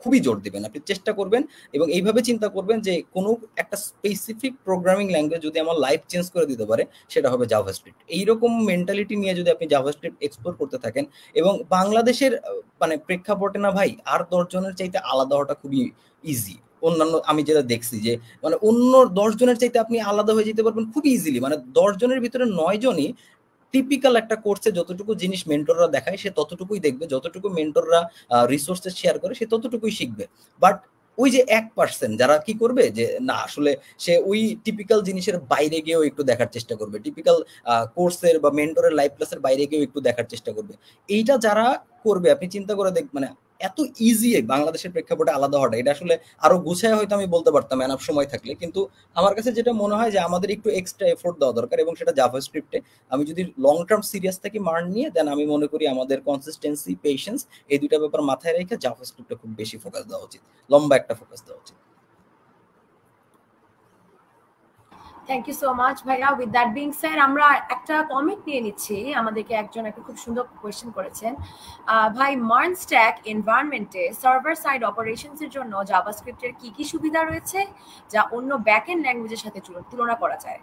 খুবই জোর দিবেন, আপনি চেষ্টা করবেন এবং এইভাবে চিন্তা করবেন যে কোনো একটা স্পেসিফিক প্রোগ্রামিং ল্যাঙ্গুয়েজ যদি আমার লাইফ চেঞ্জ করে দিতে পারে সেটা হবে জাভাস্ক্রিপ্ট। এইরকম মেন্টালিটি নিয়ে যদি আপনি জাভাস্ক্রিপ্ট এক্সপ্লোর করতে থাকেন, এবং বাংলাদেশের মানে প্রেক্ষাপটে না ভাই আর 10 জনের চাইতে আলাদা হওয়াটা খুবই ইজি। অন্যান্য আমি যেটা দেখছি যে মানে অন্য 10 জনের চাইতে আপনি আলাদা হয়ে যেতে পারবেন খুব ইজিলি। মানে 10 জনের ভিতরে 9 জনই টিপিক্যাল একটা কোর্সে যতটুকু জিনিস মেন্টররা দেখায় সে ততটুকুই দেখবে, যতটুকু মেন্টররা রিসোর্সেস শেয়ার করে সে ততটুকুই শিখবে। বাট ওই যে 1% যারা কি করবে যে না আসলে সে ওই টিপিক্যাল জিনিসের বাইরে গিয়েও একটু দেখার চেষ্টা করবে, টিপিক্যাল কোর্সের বা মেন্টরের লাইফ ক্লাসের বাইরে গিয়েও একটু দেখার চেষ্টা করবে। এইটা যারা করবে আপনি চিন্তা করে দেখ মানে এত ইজি বাংলাদেশের প্রেক্ষাপটে আলাদা হওয়াটা, এটা আসলে আরো গুছায় হয়তো আমি বলতে পারতাম এনাফ সময় থাকলে, কিন্তু আমার কাছে যেটা মনে হয় যে আমাদের একটু এক্সট্রা এফোর্ট দেওয়া দরকার, এবং সেটা জাভাস্ক্রিপ্টে। আমি যদি লং টার্ম সিরিয়াস থাকি মার্ন নিয়ে দেন আমি মনে করি আমাদের কনসিস্টেন্সি, পেশেন্স এই দুইটা ব্যাপার মাথায় রেখে জাভাস্ক্রিপ্টে খুব বেশি ফোকাস দেওয়া উচিত, লম্বা একটা ফোকাস দেওয়া উচিত। থ্যাংক ইউ সো মাচ ভাইয়া। উইথ দ্যাট বিং সেড আমরা একটা কমেন্ট নিয়ে নিচ্ছি। আমাদেরকে একজন একটা খুব সুন্দর কোয়েশ্চেন করেছেন। ভাই, মার্ন স্ট্যাক এনভায়রনমেন্টে সার্ভার সাইড অপারেশনস এর জন্য জাভাস্ক্রিপ্টের কি কি সুবিধা রয়েছে যা অন্য ব্যাকএন্ড ল্যাঙ্গুয়েজের সাথে তুলনা করা যায়?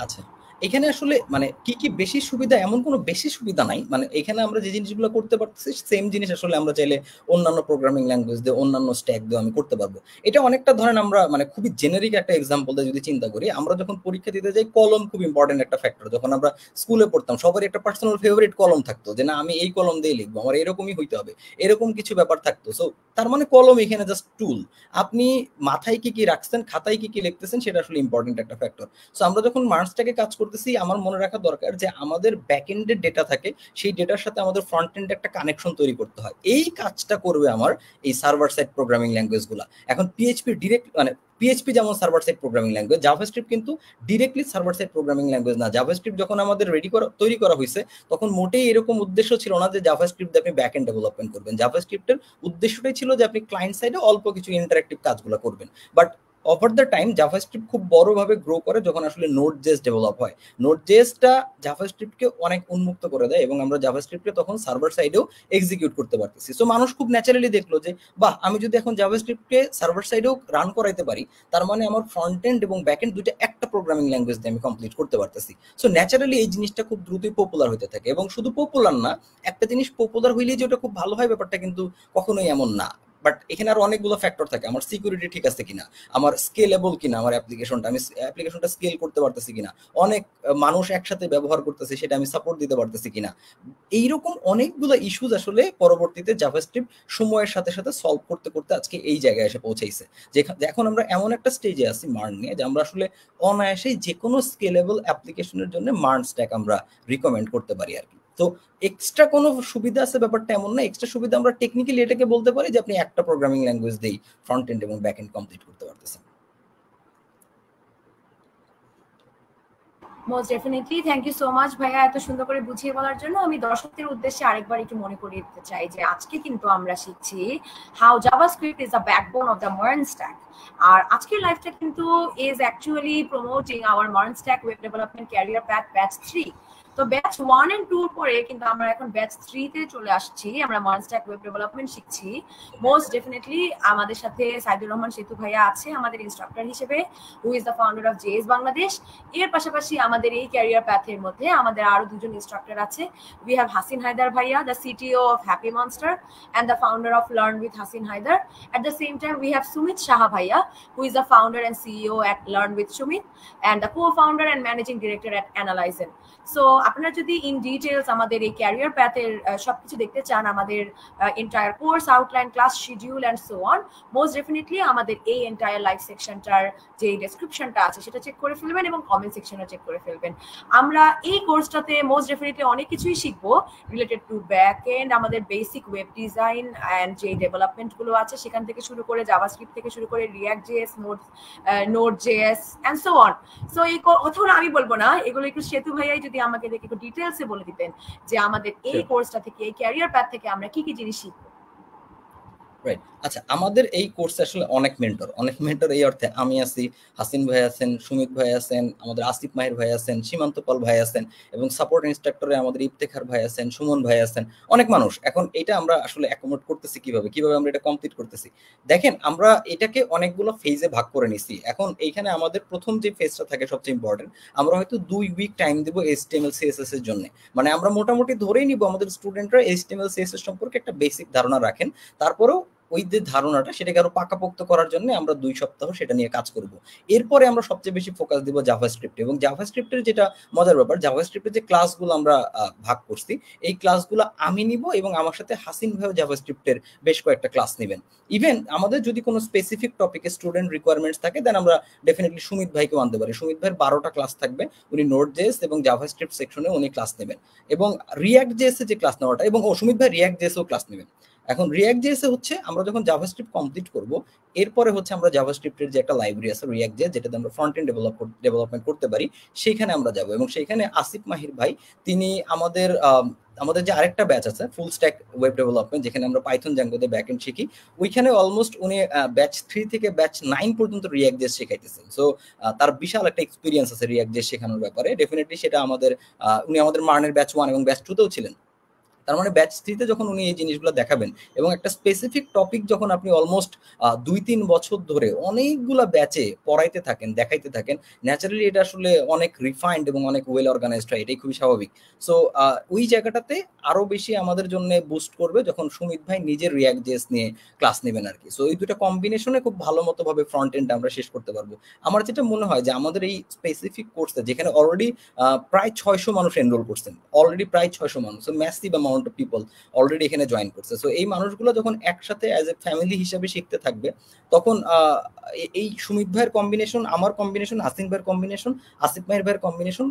আচ্ছা, এখানে আসলে মানে কি কি বেশি সুবিধা, এমন কোনো বেশি সুবিধা নাই। মানে এখানে আমরা যে জিনিসগুলো করতে পারতেছি সেম জিনিস আসলে আমরা চাইলে অন্যান্য প্রোগ্রামিং ল্যাঙ্গুয়েজ দিয়ে, অন্যান্য স্ট্যাক দিয়ে আমি করতে পারবো। এটা অনেকটা ধরেন আমরা মানে খুবই জেনারিক একটা এক্সাম্পল দিয়ে যদি চিন্তা করি, আমরা যখন পরীক্ষা দিতে যাই কলম খুব ইম্পর্টেন্ট একটা ফ্যাক্টর। যখন আমরা স্কুলে পড়তাম সবারই একটা পার্সোনাল ফেভারিট কলম থাকতো, যে না আমি এই কলম দিয়ে লিখবো, আমার এরকমই হইতে হবে, এরকম কিছু ব্যাপার থাকতো। সো তার মানে কলম এখানে জাস্ট টুল। আপনি মাথায় কি কি রাখছেন, খাতায় কি কি লিখতেছেন, সেটা আসলে ইম্পর্টেন্ট একটা ফ্যাক্টর। সো আমরা যখন মার্চটাকে কাজ করতেছি, আমার মনে রাখা দরকার যে আমাদের ব্যাকএন্ডের ডেটা থাকে, সেই ডেটার সাথে আমাদের ফ্রন্ট এন্ডে একটা কানেকশন তৈরি করতে হয়। এই কাজটা করবে আমার এই সার্ভার সাইড প্রোগ্রামিং ল্যাঙ্গুয়েজ গুলা। এখন পিএইচপি ডিরেক্ট মানে পিএইচপি যেমন server side programming language, JavaScript কিন্তু directly server side programming language না। জাভাস্ক্রিপ্ট যখন আমাদের তৈরি করা হয়েছে, তখন মোটেই এরকম উদ্দেশ্য ছিল না যে জাভাস্ক্রিপ্ট দিয়ে আপনি ব্যাকএন্ড ডেভেলপমেন্ট করবেন। জাভাস্ক্রিপ্টের উদ্দেশ্যটাই ছিল যে আপনি ক্লায়েন্ট সাইডে অল্প কিছু ইন্টারেক্টিভ কাজগুলো করবেন। But over the time JavaScript খুব বড়ভাবে গ্রো করে যখন আসলে নোড.জেএস ডেভেলপ হয়। নোড.জেএসটা জাভাস্ক্রিপ্টকে অনেক উন্মুক্ত করে দেয় এবং আমরা জাভাস্ক্রিপ্টকে তখন সার্ভার সাইডেও এক্সিকিউট করতে পারতেছি। সো মানুষ খুব ন্যাচারালি দেখলো যে বাহ, আমি যদি এখন জাভাস্ক্রিপ্টকে সার্ভার সাইডেও রান করাইতে পারি, তার মানে আমার ফ্রন্ট এন্ড এবং ব্যাক এন্ড দুইটা একটা প্রোগ্রামিং ল্যাঙ্গুয়েজ দিয়ে আমি কমপ্লিট করতে পারতেছি। সো ন্যাচারালি এই জিনিসটা খুব দ্রুতই পপুলার হতে থাকে। এবং শুধু পপুলার না, একটা জিনিস পপুলার হইলেই যে ওটা খুব ভালো হয় ব্যাপারটা কিন্তু কখনোই এমন না। বাট এখানে আরো অনেকগুলো ফ্যাক্টর থাকে। আমার সিকিউরিটি ঠিক আছে কিনা, আমার স্কেলেবল কিনা, আমার অ্যাপ্লিকেশনটা আমি অ্যাপ্লিকেশনটা স্কেল করতে পারতেছি কিনা, অনেক মানুষ একসাথে ব্যবহার করতেছে সেটা আমি সাপোর্ট দিতে পারতেছি কিনা। এইরকম অনেকগুলো ইস্যুজ আসলে পরবর্তীতে জাভাস্ক্রিপ্ট সময়ের সাথে সাথে সলভ করতে করতে আজকে এই জায়গায় এসে পৌঁছাইছে। এখন আমরা এমন একটা স্টেজে আছি মার্ন নিয়ে, যে আমরা আসলে অনায়াসেই যে কোনো স্কেলেবল অ্যাপ্লিকেশনের জন্য মার্ন স্ট্যাক আমরা রিকমেন্ড করতে পারি আর কি। তো এক্সট্রা কোনো সুবিধা আছে ব্যাপারটা এমন না। এক্সট্রা সুবিধা আমরা টেকনিক্যালি এটাকে বলতে পারি যে আপনি একটা প্রোগ্রামিং ল্যাঙ্গুয়েজ দিয়েই ফ্রন্ট এন্ড এবং ব্যাক এন্ড কমপ্লিট করতে পারতেছেন। Most definitely thank you so much ভাইয়া এত সুন্দর করে বুঝিয়ে বলার জন্য। আমি দর্শকদের উদ্দেশ্যে আরেকবার একটু মনে করিয়ে দিতে চাই যে আজকে কিন্তু আমরা শিখছি how JavaScript is the backbone of the MERN stack. আর আজকের লাইফটা কিন্তু is actually promoting our MERN stack web development career path batch 3। তো ব্যাচ 1 এন্ড 2 পরে কিন্তু আমরা এখন ব্যাচ 3 তে চলে আসছি। আমরা মার্ন স্ট্যাক ওয়েব ডেভেলপমেন্ট শিখছি। মোস্ট ডেফিনেটলি আমাদের সাথে সাইদুর রহমান সেতু ভাইয়া আছে আমাদের ইনস্ট্রাক্টর হিসেবে, who is the founder of JS Bangladesh. এর পাশাপাশি আমাদের এই ক্যারিয়ার প্যাথের মধ্যে আমাদের আরো দুজন ইনস্ট্রাক্টর আছে। উই হ্যাভ হাসিন হায়দার ভাইয়া, the CTO of happy monster and the founder of Learn with Hasin Haidar. At the same time, we have Sumit Shaha Bhaiya, who is the founder and CEO at Learn with Sumit and the co-founder and managing director at Analyzen. So আপনারা যদি in details আমাদের এই career প্যাথের সবকিছু দেখতে চান, আমাদের entire course outline, class schedule and so on, most definitely আমাদের এই এন্টায়ার লাইভ সেকশনটার যে ডেসক্রিপশনটা আছে সেটা চেক করে ফেলবেন এবং কমেন্ট সেকশনও চেক করে ফেলবেন। আমরা এই কোর্সটাতে মোস্ট ডেফিনেটলি অনেক কিছুই শিখবো রিলেটেড টু ব্যাক এন্ড, আমাদের বেসিক ওয়েব ডিজাইন অ্যান্ড যে ডেভেলপমেন্ট গুলো আছে সেখান থেকে শুরু করে জাভাস্ক্রিপ্ট থেকে শুরু করে React JS, Node JS and so on. So এই কথাগুলো আমি বলবো না, এগুলো একটু সেতু ভাইয়াই যদি আমাকে দেখে একটু ডিটেলসে বলে দিতেন যে আমাদের এই কোর্সটা থেকে, এই ক্যারিয়ার প্যাথ থেকে আমরা কি কি জিনিস শিখবো। রাইট। আচ্ছা, আমাদের এই কোর্সে আসলে অনেক মেন্টর এই অর্থে আমি আছি, হাসিন ভাই আছেন, সুমিত ভাই আছেন, আমাদের আসিফ মাহির ভাই আছেন, সীমান্ত পাল ভাই আছেন এবং সাপোর্ট ইনস্ট্রাক্টরে আমাদের ইফতেখার ভাই আছেন, সুমন ভাই আছেন, অনেক মানুষ। এখন এটা আমরা আসলে অ্যাকোমোডেট করতেছি কিভাবে আমরা এটা কমপ্লিট করতেছি। দেখেন, আমরা এটাকে অনেকগুলো ফেজে ভাগ করে নিছি। এখন এইখানে আমাদের প্রথম যে ফেজটা থাকে সবচেয়ে ইম্পর্টেন্ট, আমরা হয়তো 2 উইক টাইম দিব HTML CSS এর জন্য। মানে আমরা মোটামুটি ধরেই নিব আমাদের স্টুডেন্টরা HTML CSS সম্পর্কে একটা বেসিক ধারণা রাখেন। তারপরেও ওই যে ধারণাটা সেটাকে আরো পাকাপোক্ত করার জন্য আমরা 2 সপ্তাহ সেটা নিয়ে কাজ করব। এরপরে আমরা সবচেয়ে বেশি ফোকাস দিব জাভাস্ক্রিপ্ট। এবং জাভাস্ক্রিপ্টের যেটা মজার ব্যাপার, জাভাস্ক্রিপ্টের যে ক্লাসগুলো আমরা ভাগ করছি, এই ক্লাসগুলো আমি নিব এবং আমার সাথে হাসিন ভাইও জাভাস্ক্রিপ্টের বেশ কয়েকটা ক্লাস নেবেন। ইভেন আমাদের যদি কোনো স্পেসিফিক টপিকে স্টুডেন্ট রিকোয়ারমেন্টস থাকে, দেন আমরা ডেফিনেটলি সুমিত ভাইকেও আনতে পারি। সুমিত ভাইয়ের 12টা ক্লাস থাকবে, উনি নোড.জেএস এবং জাভাস্ক্রিপ্ট সেকশনে উনি ক্লাস নেবেন। এবং রিঅ্যাক্ট জেএস এ যে ক্লাস নেওয়াটা, এবং সুমিত ভাই রিঅ্যাক্ট জেএসও ক্লাস নেবেন। এখন রিঅ্যাক্ট জেএস হচ্ছে আমরা যখন জাভাস্ক্রিপ্ট কমপ্লিট করব, এরপরে হচ্ছে আমরা জাভাস্ক্রিপ্টের যে একটা লাইব্রেরি আছে রিঅ্যাক্ট জেএস, যেটাতে আমরা ফ্রন্ট এন্ড ডেভেলপমেন্ট করতে পারি, সেইখানে আমরা যাব। এবং সেইখানে আসিফ মাহির ভাই তিনি আমাদের আমাদের যে আরেকটা ব্যাচ আছে ফুল স্ট্যাক ওয়েব ডেভেলপমেন্ট, যেখানে আমরা পাইথন জ্যাঙ্গোতে ব্যাকএন্ড শিখি, ওইখানে অলমোস্ট উনি ব্যাচ 3 থেকে ব্যাচ 9 পর্যন্ত রিঅ্যাক্ট জেএস শেখাইতেছেন। সো তার বিশাল একটা এক্সপিরিয়েন্স আছে রিঅ্যাক্ট জেএস শেখানোর ব্যাপারে। ডেফিনেটলি সেটা আমাদের উনি আমাদের মার্নের ব্যাচ 1 এবং ব্যাচ 2 তেও ছিলেন। তার মানে ব্যাচ 3 তে যখন উনি এই জিনিসগুলো দেখাবেন এবং একটা স্পেসিফিক টপিক যখন আপনি অলমোস্ট 2-3 বছর ধরে অনেকগুলা ব্যাচে পড়াইতে থাকেন, দেখাইতে থাকেন, ন্যাচারালি এটা আসলে অনেক রিফাইন্ড এবং অনেক ওয়েল অর্গানাইজড হয়, এটাই খুবই স্বাভাবিক। সো ওই জায়গাটাতে আরো বেশি আমাদের জন্য বুস্ট করবে যখন সুমিত ভাই নিজের রিঅ্যাক্ট জেএস নিয়ে ক্লাস নেবেন আর কি। সো এই দুটো কম্বিনেশনে খুব ভালো মতো ভাবে ফ্রন্ট এন্ড আমরা শেষ করতে পারবো। আমার যেটা মনে হয় যে আমাদের এই স্পেসিফিক কোর্সে যেখানে অলরেডি প্রায় 600 মানুষ এনরোল করছেন, অলরেডি প্রায় 600 মানুষ, so massive amount of people already এখানে জয়েন করছে। সো এই মানুষগুলো যখন একসাথে অ্যাজ এ ফ্যামিলি হিসাবে শিখতে থাকবে, তখন এই সুমিত ভাইয়ের কম্বিনেশন, আমার কম্বিনেশন, হাসিন ভাইয়ের কম্বিনেশন, আসিফ ভাইয়ের কম্বিনেশন,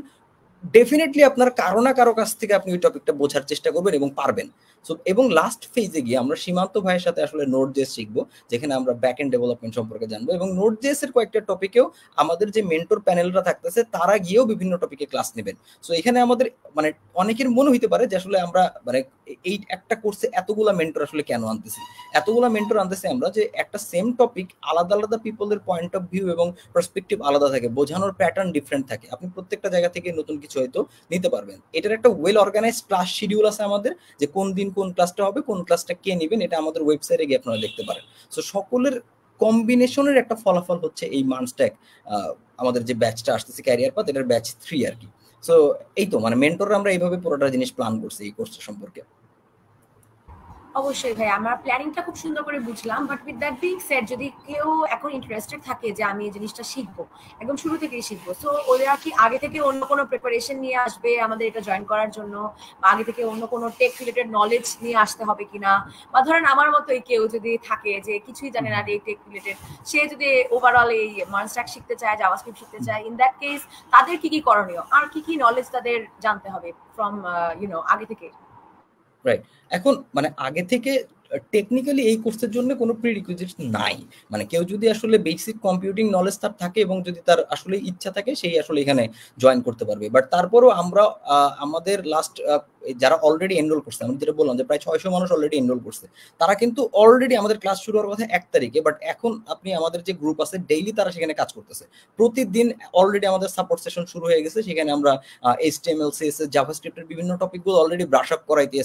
ডেফিনেটলি আপনার কারো না কারো কাছ থেকে আপনি ওই টপিকটা বোঝার চেষ্টা করবেন এবং পারবেন। সো এবং লাস্ট ফেজে গিয়ে আমরা সীমান্ত ভাইয়ের সাথে আসলে নোড জেএস শিখবো, যেখানে আমরা ব্যাক এন্ড ডেভেলপমেন্ট সম্পর্কে জানবো, এবং নোড জেএস এর কয়েকটা টপিকেও আমাদের যে মেন্টর প্যানেলরা থাকতেছে তারা গিয়েও বিভিন্ন টপিকে ক্লাস নেবেন। সো এখানে আমাদের মানে অনেকের মনে হইতে পারে যে আসলে আমরা মানে এই একটা কোর্সে এতগুলা মেন্টর আসলে কেন আনতেছি, এতগুলা মেন্টর আনতেছি আমরা যে একটা সেম টপিক আলাদা আলাদা পিপলের পয়েন্ট অফ ভিউ এবং পার্সপেক্টিভ আলাদা থাকে, বোঝানোর প্যাটার্ন ডিফারেন্ট থাকে, আপনি প্রত্যেকটা জায়গা থেকে নতুন কিছু হয়তো নিতে পারবেন। এটার একটা ওয়েল অর্গানাইজড ক্লাস শিডিউল আছে আমাদের, যে কোন দিন কোন ক্লাসটা হবে, কোন ক্লাসটা কে নেবেন, এটা আমাদের ওয়েবসাইটে গিয়ে আপনারা দেখতে পারেন। সো সকলের কম্বিনেশনের একটা ফলাফল হচ্ছে এই মানস্ট্যাক, আমাদের যে ব্যাচটা আসতেছে ক্যারিয়ার পাথ, এটার ব্যাচ 3 আর কি। সো এই তো মানে মেন্টররা আমরা এইভাবে পুরোটা জিনিস প্ল্যান করছি এই কোর্সটা সম্পর্কে। অবশ্যই ভাই, আমরা প্ল্যানিংটা খুব সুন্দর করে বুঝলাম, but with that being shed, যদি কেউ এখন ইন্টারেস্টেড থাকে যে আমি এই জিনিসটা শিখবো, একদম শুরু থেকেই শিখবো, সো ওরা কি আগে থেকে অন্য কোনো প্রিপারেশন নিয়ে আসবে আমাদের এটা জয়েন করার জন্য, বা আগে থেকে অন্য কোনো টেক রিলেটেড নলেজ নিয়ে আসতে হবে কিনা? বা ধরেন আমার মতোই কেউ যদি থাকে যে কিছুই জানে না এই টেক রিলেটেড, সে যদি ওভারঅল এই মানস্ট্যাক শিখতে চায়, জাভাস্ক্রিপ্ট শিখতে চায়, ইন দ্যাট কেস তাদের কি কি করণীয়, আর কি কি নলেজ তাদের জানতে হবে ফ্রম আগে থেকে? রাইট। এখন মানে আগে থেকে টেকনিক্যালি এই কোর্সের জন্য কোনো প্রিরিকুইজিট নাই। মানে কেউ যদি আসলে বেসিক কম্পিউটিং নলেজ তার থাকে এবং যদি তার আসলে ইচ্ছা থাকে, সেই আসলে এখানে জয়েন করতে পারবে। বাট তারপরও আমরা আমাদের লাস্ট যারা অলরেডি এনরোল করছে, আমি যেটা বললাম যে প্রায় 600 মানুষ অলরেডি এনরোল করছে, তারা কিন্তু অলরেডি আমাদের ক্লাস শুরু হওয়ার কথা 1 তারিখে, বাট এখন আপনি আমাদের যে গ্রুপ আছে ডেইলি তারা সেখানে কাজ করতেছে। প্রতিদিন অলরেডি আমাদের সাপোর্ট সেশন শুরু হয়ে গেছে, সেখানে আমরা HTML, CSS, জাভাস্ক্রিপ্টের বিভিন্ন টপিকগুলো অলরেডি ব্রাশ আপ করাইতে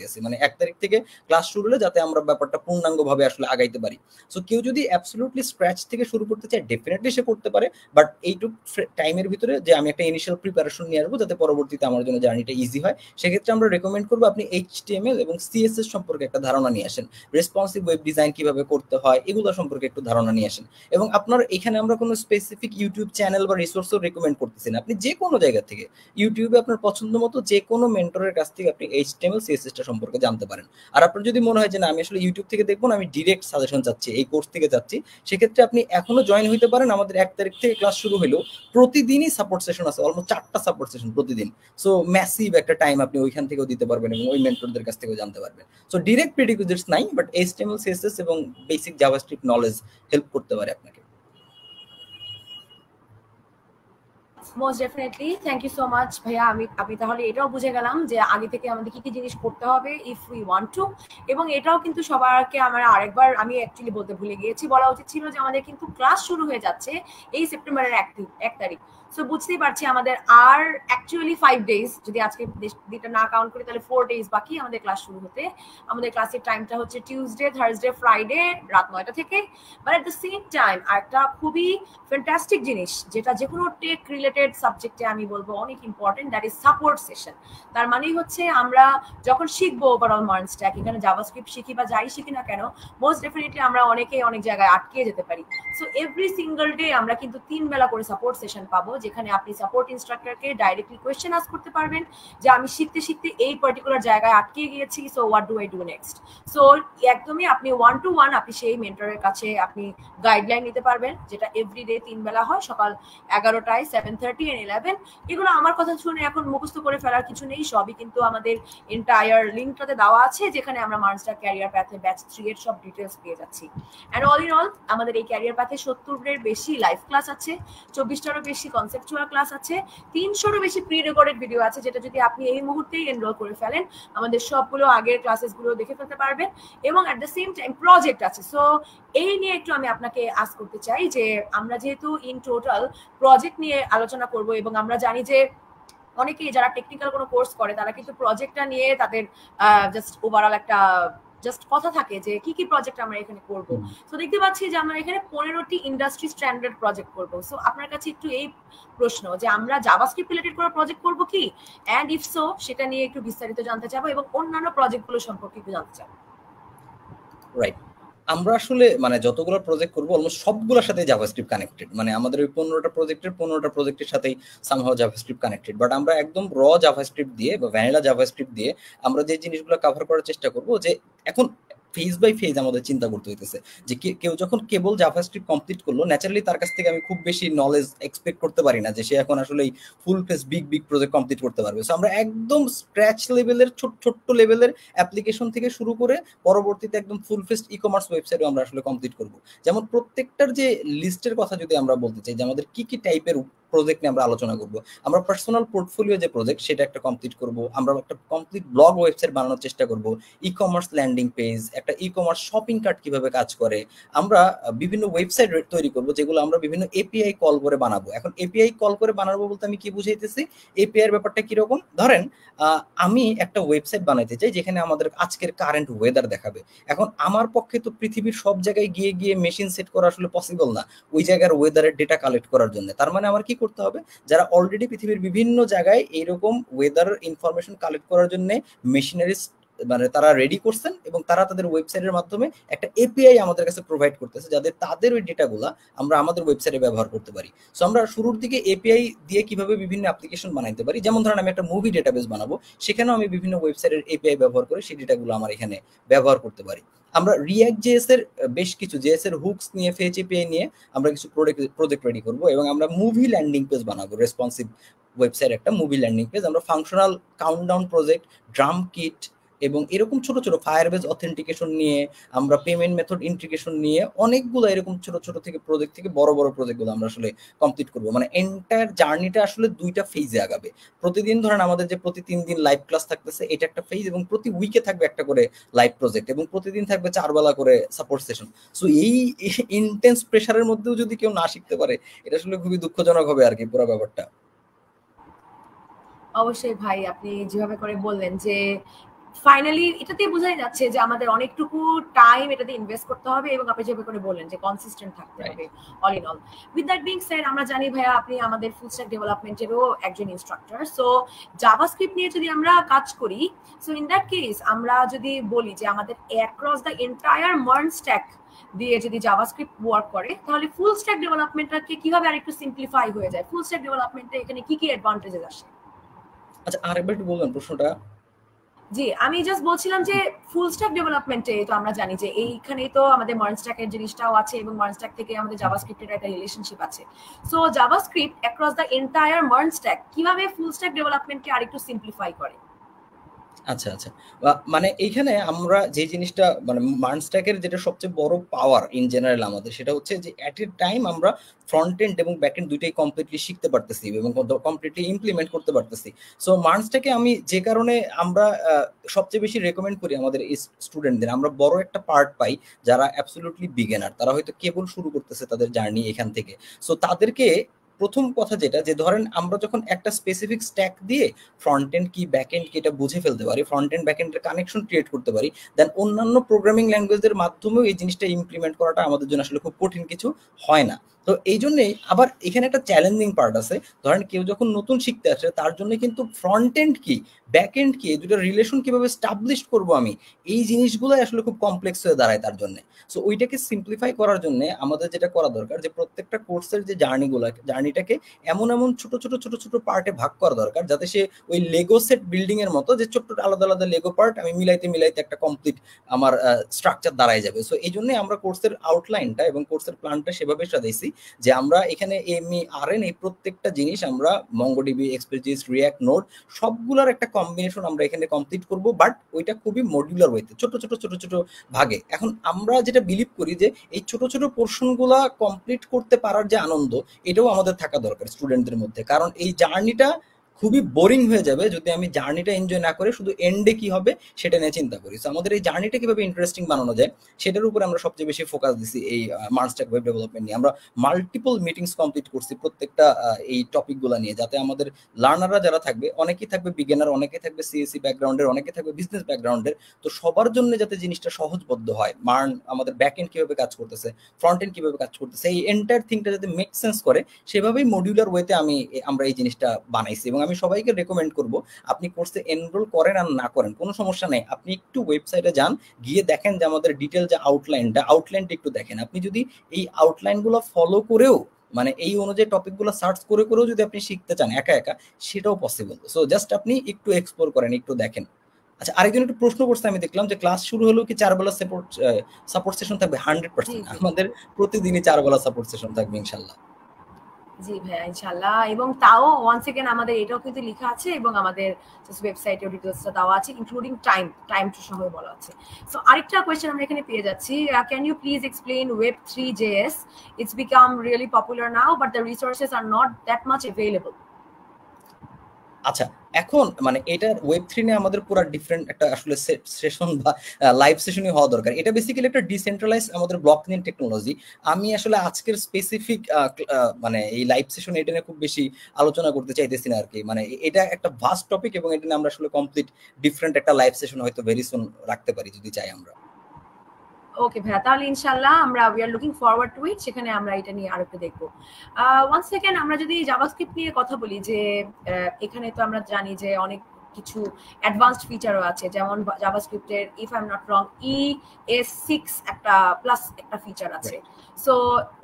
আসি। মানে 1 তারিখ থেকে ক্লাস শুরু হলে যাতে আমরা ব্যাপারটা পূর্ণাঙ্গভাবে আসলে আগাইতে পারি। সো কেউ যদি অ্যাবসলিউটলি স্ক্র্যাচ থেকে শুরু করতে চায়, ডেফিনেটলি সে করতে পারে, বাট এইটুক টাইমের ভিতরে যে আমি একটা ইনিশিয়াল প্রিপারেশন নিয়ে আসবো যাতে পরবর্তীতে আমার জন্য জার্নিটা ইজি হয়, সেক্ষেত্রে আমরা রেকমেন্ড করবো আপনি HTML এবং CSS সম্পর্কে একটা ধারণা নিয়ে আসেন, রেসপন্সিভ ওয়েব ডিজাইন কিভাবে করতে হয় এগুলো সম্পর্কে একটু ধারণা নিয়ে আসেন। এবং আপনার এখানে আমরা কোনো স্পেসিফিক ইউটিউব চ্যানেল বা রিসোর্সও রেকমেন্ড করতেছি না, আপনি যে কোনো জায়গা থেকে ইউটিউবে আপনার পছন্দ মতো যে কোনো মেন্টরের কাছ থেকে আপনি HTML, CSS টা সম্পর্কে জানতে পারেন। আর আপনার যদি মনে হয় যে না আমি আসলে ইউটিউব থেকে দেখবো না, আমি ডিরেক্ট সাজেশন চাচ্ছি, এই কোর্স থেকে চাচ্ছি, সেক্ষেত্রে আপনি এখনো জয়েন হইতে পারেন। আমাদের 1 তারিখ থেকে ক্লাস শুরু হলেও প্রতিদিনই সাপোর্ট সেশন আছে, অলমোস্ট 4টা সাপোর্ট সেশন প্রতিদিন। সো ম্যাসিভ একটা টাইম আপনি ওইখান থেকেও দিতে পারবেন এবং ওই মেন্টরদের কাছ থেকেও জানতে পারবেন। সো ডিরেক্ট প্রিরিকুইজিটস নাই, বাট HTML, CSS এবং বেসিক জাভাস্ক্রিপ্ট নলেজ হেল্প করতে পারে আপনাকে। Most definitely, thank you so much ভাইয়া। আমি তাহলে এটাও বুঝে গেলাম যে আগে থেকে আমাদের কি কি জিনিস করতে হবে ইফ উই ওয়ান্ট টু। এবং এটাও কিন্তু সবারকে আমরা আরেকবার, আমি অ্যাকচুয়ালি বলতে ভুলে গিয়েছি, বলা উচিত ছিল যে আমাদের কিন্তু ক্লাস শুরু হয়ে যাচ্ছে এই সেপ্টেম্বরের 1 তারিখ। সো বুঝতেই পারছি আমাদের আর অ্যাকচুয়ালি 5 ডেজ, যদি আজকে দিনটা না কাউন্ট করি তাহলে 4 ডেজ বাকি আমাদের ক্লাস শুরু হতে। আমাদের ক্লাসের টাইমটা হচ্ছে টিউসডে, থার্সডে, ফ্রাইডে রাত 9টা থেকে। But at the same time একটা খুবই ফ্যান্টাস্টিক জিনিস, যেটা যে কোনো টেক রিলেটেড সাবজেক্টে আমি বলবো অনেক important, that is support session. তার মানেই হচ্ছে আমরা যখন শিখবো ওভারঅল মানস্ট্যাক, এখানে জাভাস্ক্রিপ্ট শিখি বা যাই শিখি না কেন, মোস্ট ডেফিনেটলি আমরা অনেকেই অনেক জায়গায় আটকে যেতে পারি। সো এভরি সিঙ্গল ডে আমরা কিন্তু 3 বেলা করে সাপোর্ট সেশন পাবো, যেখানে আপনি সাপোর্ট ইনস্ট্রাক্টরকে ডাইরেক্টলি কোয়েশ্চেন আস্ক করতে পারবেন যে আমি শিখতে শিখতে এই পার্টিকুলার জায়গায় আটকে গিয়েছি, so what do I do next. So একদমই আপনি 1 to 1 আপনি সেই মেন্টরের কাছে আপনি গাইডলাইন নিতে পারবেন, যেটা এভরিডে 3 বেলা হয়, সকাল 11টায়, 7:30 and 11। এগুলো আমার কথা শুনে এখন মুখস্থ করে ফেলার কিছু নেই, সবই কিন্তু আমাদের এন্টায়ার লিঙ্কটাতে দেওয়া আছে, যেখানে আমরা মানস্টার ক্যারিয়ার প্যাথে ব্যাচ 3 এর সব ডিটেলস পেয়ে যাচ্ছি। অ্যান্ড অল ইন অল আমাদের এই ক্যারিয়ার প্যাথে 70-এর বেশি লাইভ ক্লাস আছে, 24টারও বেশি কনসেপ্ট কনসেপচুয়াল ক্লাস আছে, 300-রও বেশি প্রি রেকর্ডেড ভিডিও আছে, যেটা যদি আপনি এই মুহূর্তেই এনরোল করে ফেলেন আমাদের সবগুলো আগের ক্লাসেসগুলো দেখে ফেলতে পারবেন। এবং at the same time project আছে। সো এই নিয়ে একটু আমি আপনাকে আস্ক করতে চাই যে আমরা যেহেতু ইন টোটাল প্রজেক্ট নিয়ে আলোচনা করব, এবং আমরা জানি যে অনেকেই যারা টেকনিক্যাল কোনো কোর্স করে তারা কিন্তু প্রজেক্টটা নিয়ে তাদের জাস্ট ওভারঅল একটা জাস্ট কথা থাকে যে কি কি প্রজেক্ট আমরা এখানে করব। সো দেখতে পাচ্ছি যে আমরা এখানে 15টি ইন্ডাস্ট্রি স্ট্যান্ডার্ড প্রজেক্ট করব। সো আপনার কাছে একটু এই প্রশ্ন যে আমরা জাভাস্ক্রিপ্ট রিলেটেড কোনো প্রজেক্ট করব কি, অ্যান্ড ইফ সো সেটা নিয়ে একটু বিস্তারিত জানতে চাবো এবং অন্যান্য প্রজেক্টগুলো সম্পর্কে একটু জানতে চাবো। রাইট, আমরা আসলে মানে যতগুলো প্রজেক্ট করবো অলমোস্ট সবগুলোর সাথে জাভাস্ক্রিপ্ট কানেক্টেড, মানে আমাদের ওই 15টা প্রজেক্টের সাথেই সামহাও জাভাস্ক্রিপ্ট কানেক্টেড। বাট আমরা একদম র জাভাস্ক্রিপ্ট দিয়ে বা ভ্যানিলা জাভাস্ক্রিপ্ট দিয়ে আমরা যে জিনিসগুলো কভার করার চেষ্টা করবো, যে এখন ফেজ বাই ফেজ আমাদের চিন্তা করতে হইতেছে যে কেউ যখন কেবল জাভাস্ক্রিপ্ট কমপ্লিট করলো, ন্যাচারালি তার কাছ থেকে আমি খুব বেশি নলেজ এক্সপেক্ট করতে পারি না যে সে এখন আসলে ফুল ফেজ বিগ প্রজেক্ট কমপ্লিট করতে পারবে। সো আমরা একদম স্ক্র্যাচ লেভেলের ছোট্ট লেভেলের অ্যাপ্লিকেশন থেকে শুরু করে পরবর্তীতে একদম ফুল ফেজ ই কমার্স ওয়েবসাইটও আমরা আসলে কমপ্লিট করব। যেমন প্রত্যেকটার যে লিস্টের কথা যদি আমরা বলতে চাই যে আমাদের কি কি টাইপের প্রজেক্ট নিয়ে আমরা আলোচনা করব, আমরা পার্সোনাল পোর্টফোলিও যে প্রজেক্ট সেটা একটা কমপ্লিট করব, আমরা একটা কমপ্লিট ব্লগ ওয়েবসাইট বানানোর চেষ্টা করব, ই কমার্স ল্যান্ডিং পেজ, একটা ই কমার্স শপিং কার্ট কিভাবে কাজ করে, আমরা বিভিন্ন ওয়েবসাইট তৈরি করব যেগুলো আমরা বিভিন্ন এপিআই কল করে বানাবো। এখন এপিআই কল করে বানাবো বলতে আমি কি বুঝাইতেছি, এপিআই এর ব্যাপারটা কিরকম, ধরেন আমি একটা ওয়েবসাইট বানাইতে চাই যেখানে আমাদের আজকের কারেন্ট ওয়েদার দেখাবে। এখন আমার পক্ষে তো পৃথিবীর সব জায়গায় গিয়ে মেশিন সেট করা আসলে পসিবল না ওই জায়গার ওয়েদারের ডেটা কালেক্ট করার জন্য। তার মানে আমার কি করতে হবে, যারা অলরেডি পৃথিবীর বিভিন্ন জায়গায় এইরকম ওয়েদার ইনফরমেশন কালেক্ট করার জন্য মেশিনারিজ মানে তারা রেডি করছেন এবং তারা তাদের ওয়েবসাইটের মাধ্যমে একটা এপিআই আমাদের কাছে প্রোভাইড করতেছে, যাদের তাদের ওই ডেটাগুলো আমরা আমাদের ওয়েবসাইটে ব্যবহার করতে পারি। সো আমরা শুরুর দিকে এপিআই দিয়ে কিভাবে বিভিন্ন অ্যাপ্লিকেশন বানাইতে পারি, যেমন ধরেন আমি একটা মুভি ডেটাবেস বানাবো, সেখানেও আমি বিভিন্ন ওয়েবসাইটের এপিআই ব্যবহার করে সেই ডেটাগুলো আমার এখানে ব্যবহার করতে পারি। আমরা রিয়াক্ট জেএস এর বেশ কিছু জেএস এর হুকস নিয়ে ফেচ এপিআই নিয়ে আমরা কিছু প্রজেক্ট রেডি করব এবং আমরা মুভি ল্যান্ডিং পেজ বানাবো, রেসপন্সিভ ওয়েবসাইট একটা মুভি ল্যান্ডিং পেজ। আমরা functional countdown project, drum kit এবং এরকম ছোট ফায়ারবেজ অথেন্টিকেশন নিয়ে, আমরা পেমেন্ট মেথড ইন্টিগ্রেশন নিয়ে অনেকগুলো এরকম ছোট থেকে প্রজেক্ট থেকে বড় প্রজেক্টগুলো আমরা আসলে কমপ্লিট করবো। মানে এন্টায়ার জার্নিটা আসলে 2টা ফেজে আগাবে। প্রতিদিন ধরেন আমাদের যে প্রতি 3 দিন লাইভ ক্লাস থাকতেছে এটা একটা ফেজ, এবং প্রতি উইকে থাকবে একটা করে লাইভ প্রজেক্ট, এবং প্রতিদিন থাকবে 4 বেলা করে সাপোর্ট সেশন। সো এই ইন্টেন্স প্রেশারের মধ্যেও যদি কেউ না শিখতে পারে, এটা আসলে খুবই দুঃখজনক হবে আর কি পুরো ব্যাপারটা। অবশ্যই ভাই, আপনি যেভাবে করে বললেন যে ফাইনালি এটাতে বোঝাই যাচ্ছে যে আমাদের অনেকটুকু টাইম এটাতে ইনভেস্ট করতে হবে, এবং আপনি যেভাবে করে বললেন যে কনসিস্টেন্ট থাকতে হবে all in all. With that being shed, আমরা জানি ভাইয়া আপনি আমাদের ফুল স্ট্যাক ডেভেলপমেন্টেরও একজন ইনস্ট্রাক্টর। সো জাভাস্ক্রিপ্ট নিয়ে যদি আমরা কাজ করি, সো ইন দ্যাট কেস আমরা যদি বলি যে আমাদের across the entire MERN stack দিয়ে যদি জাভাস্ক্রিপ্ট ওয়ার্ক করে, তাহলে ফুল স্ট্যাক ডেভেলপমেন্টটাকে কিভাবে আরেকটু সিম্পলিফাই হয়ে যায়, ফুল স্ট্যাক ডেভেলপমেন্টে এখানে কি কি অ্যাডভান্টেজেস আসে? আচ্ছা, আরেকবার একটু বলবেন প্রশ্নটা? জি, আমি জাস্ট বলছিলাম যে ফুল স্ট্যাক ডেভেলপমেন্টে তো আমরা জানি যে এইখানেই তো আমাদের মার্ন স্ট্যাকের জিনিসটাও আছে, এবং মার্ন স্ট্যাক থেকে আমাদের জাভাস্ক্রিপ্টের একটা রিলেশনশিপ আছে। So JavaScript across the entire MERN stack কিভাবে ফুল স্ট্যাক ডেভেলপমেন্টকে আরেকটু সিম্পলিফাই করে? আচ্ছা মানে এইখানে আমরা যে জিনিসটা মানে মার্ন স্ট্যাকের যেটা সবচেয়ে বড় পাওয়ার ইন জেনারেল আমাদের, সেটা হচ্ছে যে অ্যাট এ টাইম আমরা ফ্রন্ট এন্ড এবং ব্যাক এন্ড দুইটাই কমপ্লিটলি শিখতে পারতেছি এবং কমপ্লিটলি ইমপ্লিমেন্ট করতে পারতেছি। সো মার্ন স্ট্যাকে আমি যে কারণে আমরা সবচেয়ে বেশি রেকমেন্ড করি আমাদের স্টুডেন্টদের, আমরা বড় একটা পার্ট পাই যারা অ্যাবসলিউটলি বিগিনার, তারা হয়তো কেবল শুরু করতেছে তাদের জার্নি এখান থেকে। সো তাদেরকে প্রথম কথা যেটা, যে ধরেন আমরা যখন একটা স্পেসিফিক স্ট্যাক দিয়ে ফ্রন্ট এন্ড কি ব্যাক এন্ড কি এটা বুঝে ফেলতে পারি, ফ্রন্ট এন্ড ব্যাক এন্ডের কানেকশন ক্রিয়েট করতে পারি, দেন অন্যান্য প্রোগ্রামিং ল্যাঙ্গুয়েজের মাধ্যমেও এই জিনিসটা ইমপ্লিমেন্ট করাটা আমাদের জন্য আসলে খুব কঠিন কিছু হয় না। তো এই জন্যই আবার এখানে একটা চ্যালেঞ্জিং পার্ট আছে। ধরেন কেউ যখন নতুন শিখতে আসে তার জন্য কিন্তু ফ্রন্ট এন্ড কি ব্যাক এন্ড কি এই দুটো রিলেশন কিভাবে স্টাবলিশ করব আমি, এই জিনিসগুলোই আসলে খুব কমপ্লেক্স হয়ে দাঁড়ায় তার জন্য। সো ওইটাকে সিম্পলিফাই করার জন্য আমাদের যেটা করা দরকার, যে প্রত্যেকটা কোর্সের যে জার্নিটাকে এমন ছোট পার্টে ভাগ করা দরকার, যাতে সে ওই লেগো সেট বিল্ডিং এর মতো যে ছোট্ট আলাদা লেগো পার্ট আমি মিলাইতে একটা কমপ্লিট আমার স্ট্রাকচার দাঁড়ায় যাবে। সো এই জন্য আমরা কোর্সের আউটলাইনটা এবং কোর্সের প্ল্যানটা সেভাবে সাজাইছি যে আমরা এখানে এমই এই প্রত্যেকটা জিনিস আমরা মঙ্গোডিবি, এক্সপ্রেসজিএস, রিঅ্যাক্ট, নোড সবগুলোর একটা কম্বিনেশন আমরা এখানে কমপ্লিট করব, বাট ওইটা খুবই মডিউলার ওয়েতে ছোট ভাগে। এখন আমরা যেটা বিলিভ করি যে এই ছোট পোর্শনগুলা কমপ্লিট করতে পারার যে আনন্দ, এটাও আমাদের থাকা দরকার স্টুডেন্টদের মধ্যে, কারণ এই জার্নিটা খুবই বোরিং হয়ে যাবে যদি আমি জার্নিটা এনজয় না করে শুধু এন্ডে কি হবে সেটা নিয়ে চিন্তা করি। সো আমাদের এই জার্নিটা কিভাবে ইন্টারেস্টিং বানানো যায় সেটার উপরে আমরা সবচেয়ে বেশি ফোকাস দিছি এই মার্নস্ট্যাক ওয়েব ডেভেলপমেন্ট নিয়ে। আমরা মাল্টিপল মিটিংস কমপ্লিট করছি প্রত্যেকটা এই টপিকগুলো নিয়ে, যাতে আমাদের লার্নাররা যারা থাকবে অনেকেই থাকবে বিগিনার, অনেকেই থাকবে সিএসসি ব্যাকগ্রাউন্ডের, অনেকেই থাকবে বিজনেস ব্যাকগ্রাউন্ডের। তো সবার জন্য যাতে জিনিসটা সহজবদ্ধ হয়, মার্ন আমাদের ব্যাক এন্ড কিভাবে কাজ করতেছে, ফ্রন্ট এন্ড কিভাবে কাজ করতেছে, এই এন্টায়ার থিংটা যাতে মেক সেন্স করে সেভাবেই মডিউলার ওয়েতে আমরা এই জিনিসটা বানাইছি। এবং আমি সবাইকে রেকমেন্ড করব আপনি কোর্সে এনরোল করেন আর না করেন কোনো সমস্যা নেই, আপনি একটু ওয়েবসাইটে যান, গিয়ে দেখেন যে আমাদের ডিটেল যে আউটলাইনটা একটু দেখেন। আপনি যদি এই আউটলাইনগুলো ফলো করেও মানে এই অনুযায়ী টপিকগুলো সার্চ করে করেও যদি আপনি শিখতে চান একা একা, সেটাও পসিবল। সো জাস্ট আপনি একটু এক্সপ্লোর করেন, একটু দেখেন। আচ্ছা, আরেকজন একটু প্রশ্ন করছে, আমি দেখলাম যে ক্লাস শুরু হলো কি 4 বেলা সাপোর্ট সেশন থাকবে? 100% আমাদের প্রতিদিনই 4 বেলা সাপোর্ট সেশন থাকবে ইনশাআল্লাহ। জি ভাইয়া ইনশাআল্লাহ। এবং তাও ওয়ান্স এগেন আমাদের এটাও কিন্তু লেখা আছে এবং আমাদের ওয়েবসাইটেও ডিটেইলসটা দেওয়া আছে, ইনক্লুডিং টাইম টু সহ বলা আছে। সো আরেকটা কোয়েশ্চেন আমরা এখানে পেয়ে যাচ্ছি, can you please explain Web3.js? It's become really popular now but the resources are not that much available. আচ্ছা, এখন মানে এটার ওয়েব3 নিয়ে আমাদের পুরো ডিফারেন্ট একটা আসলে সেশন বা লাইভ সেশনই হওয়া দরকার। এটা বেসিক্যালি একটা ডিসেন্ট্রালাইজ আমাদের ব্লকচেইন টেকনোলজি। আমি আসলে আজকের স্পেসিফিক মানে এই লাইভ সেশন এটা নিয়ে খুব বেশি আলোচনা করতে চাইতেছি না আর কি। মানে এটা একটা ভাস্ট টপিক এবং এটা নিয়ে আমরা আসলে কমপ্লিট ডিফারেন্ট একটা লাইভ সেশন হয়তো ভেরি সুন রাখতে পারি যদি চাই আমরা। ওকে ভাইয়া, তাহলে ইনশাআল্লাহ আমরা we are looking forward to it, সেখানে আমরা এটা নিয়ে আরেকটু দেখবো। ওয়ান সেকেন্ড আমরা যদি জাভাস্ক্রিপ্ট নিয়ে কথা বলি, যে এখানে তো আমরা জানি যে অনেক কিছু অ্যাডভান্সড ফিচারও আছে, যেমন জাভাস্ক্রিপ্টের if I am not wrong ES6 একটা প্লাস একটা ফিচার আছে। সো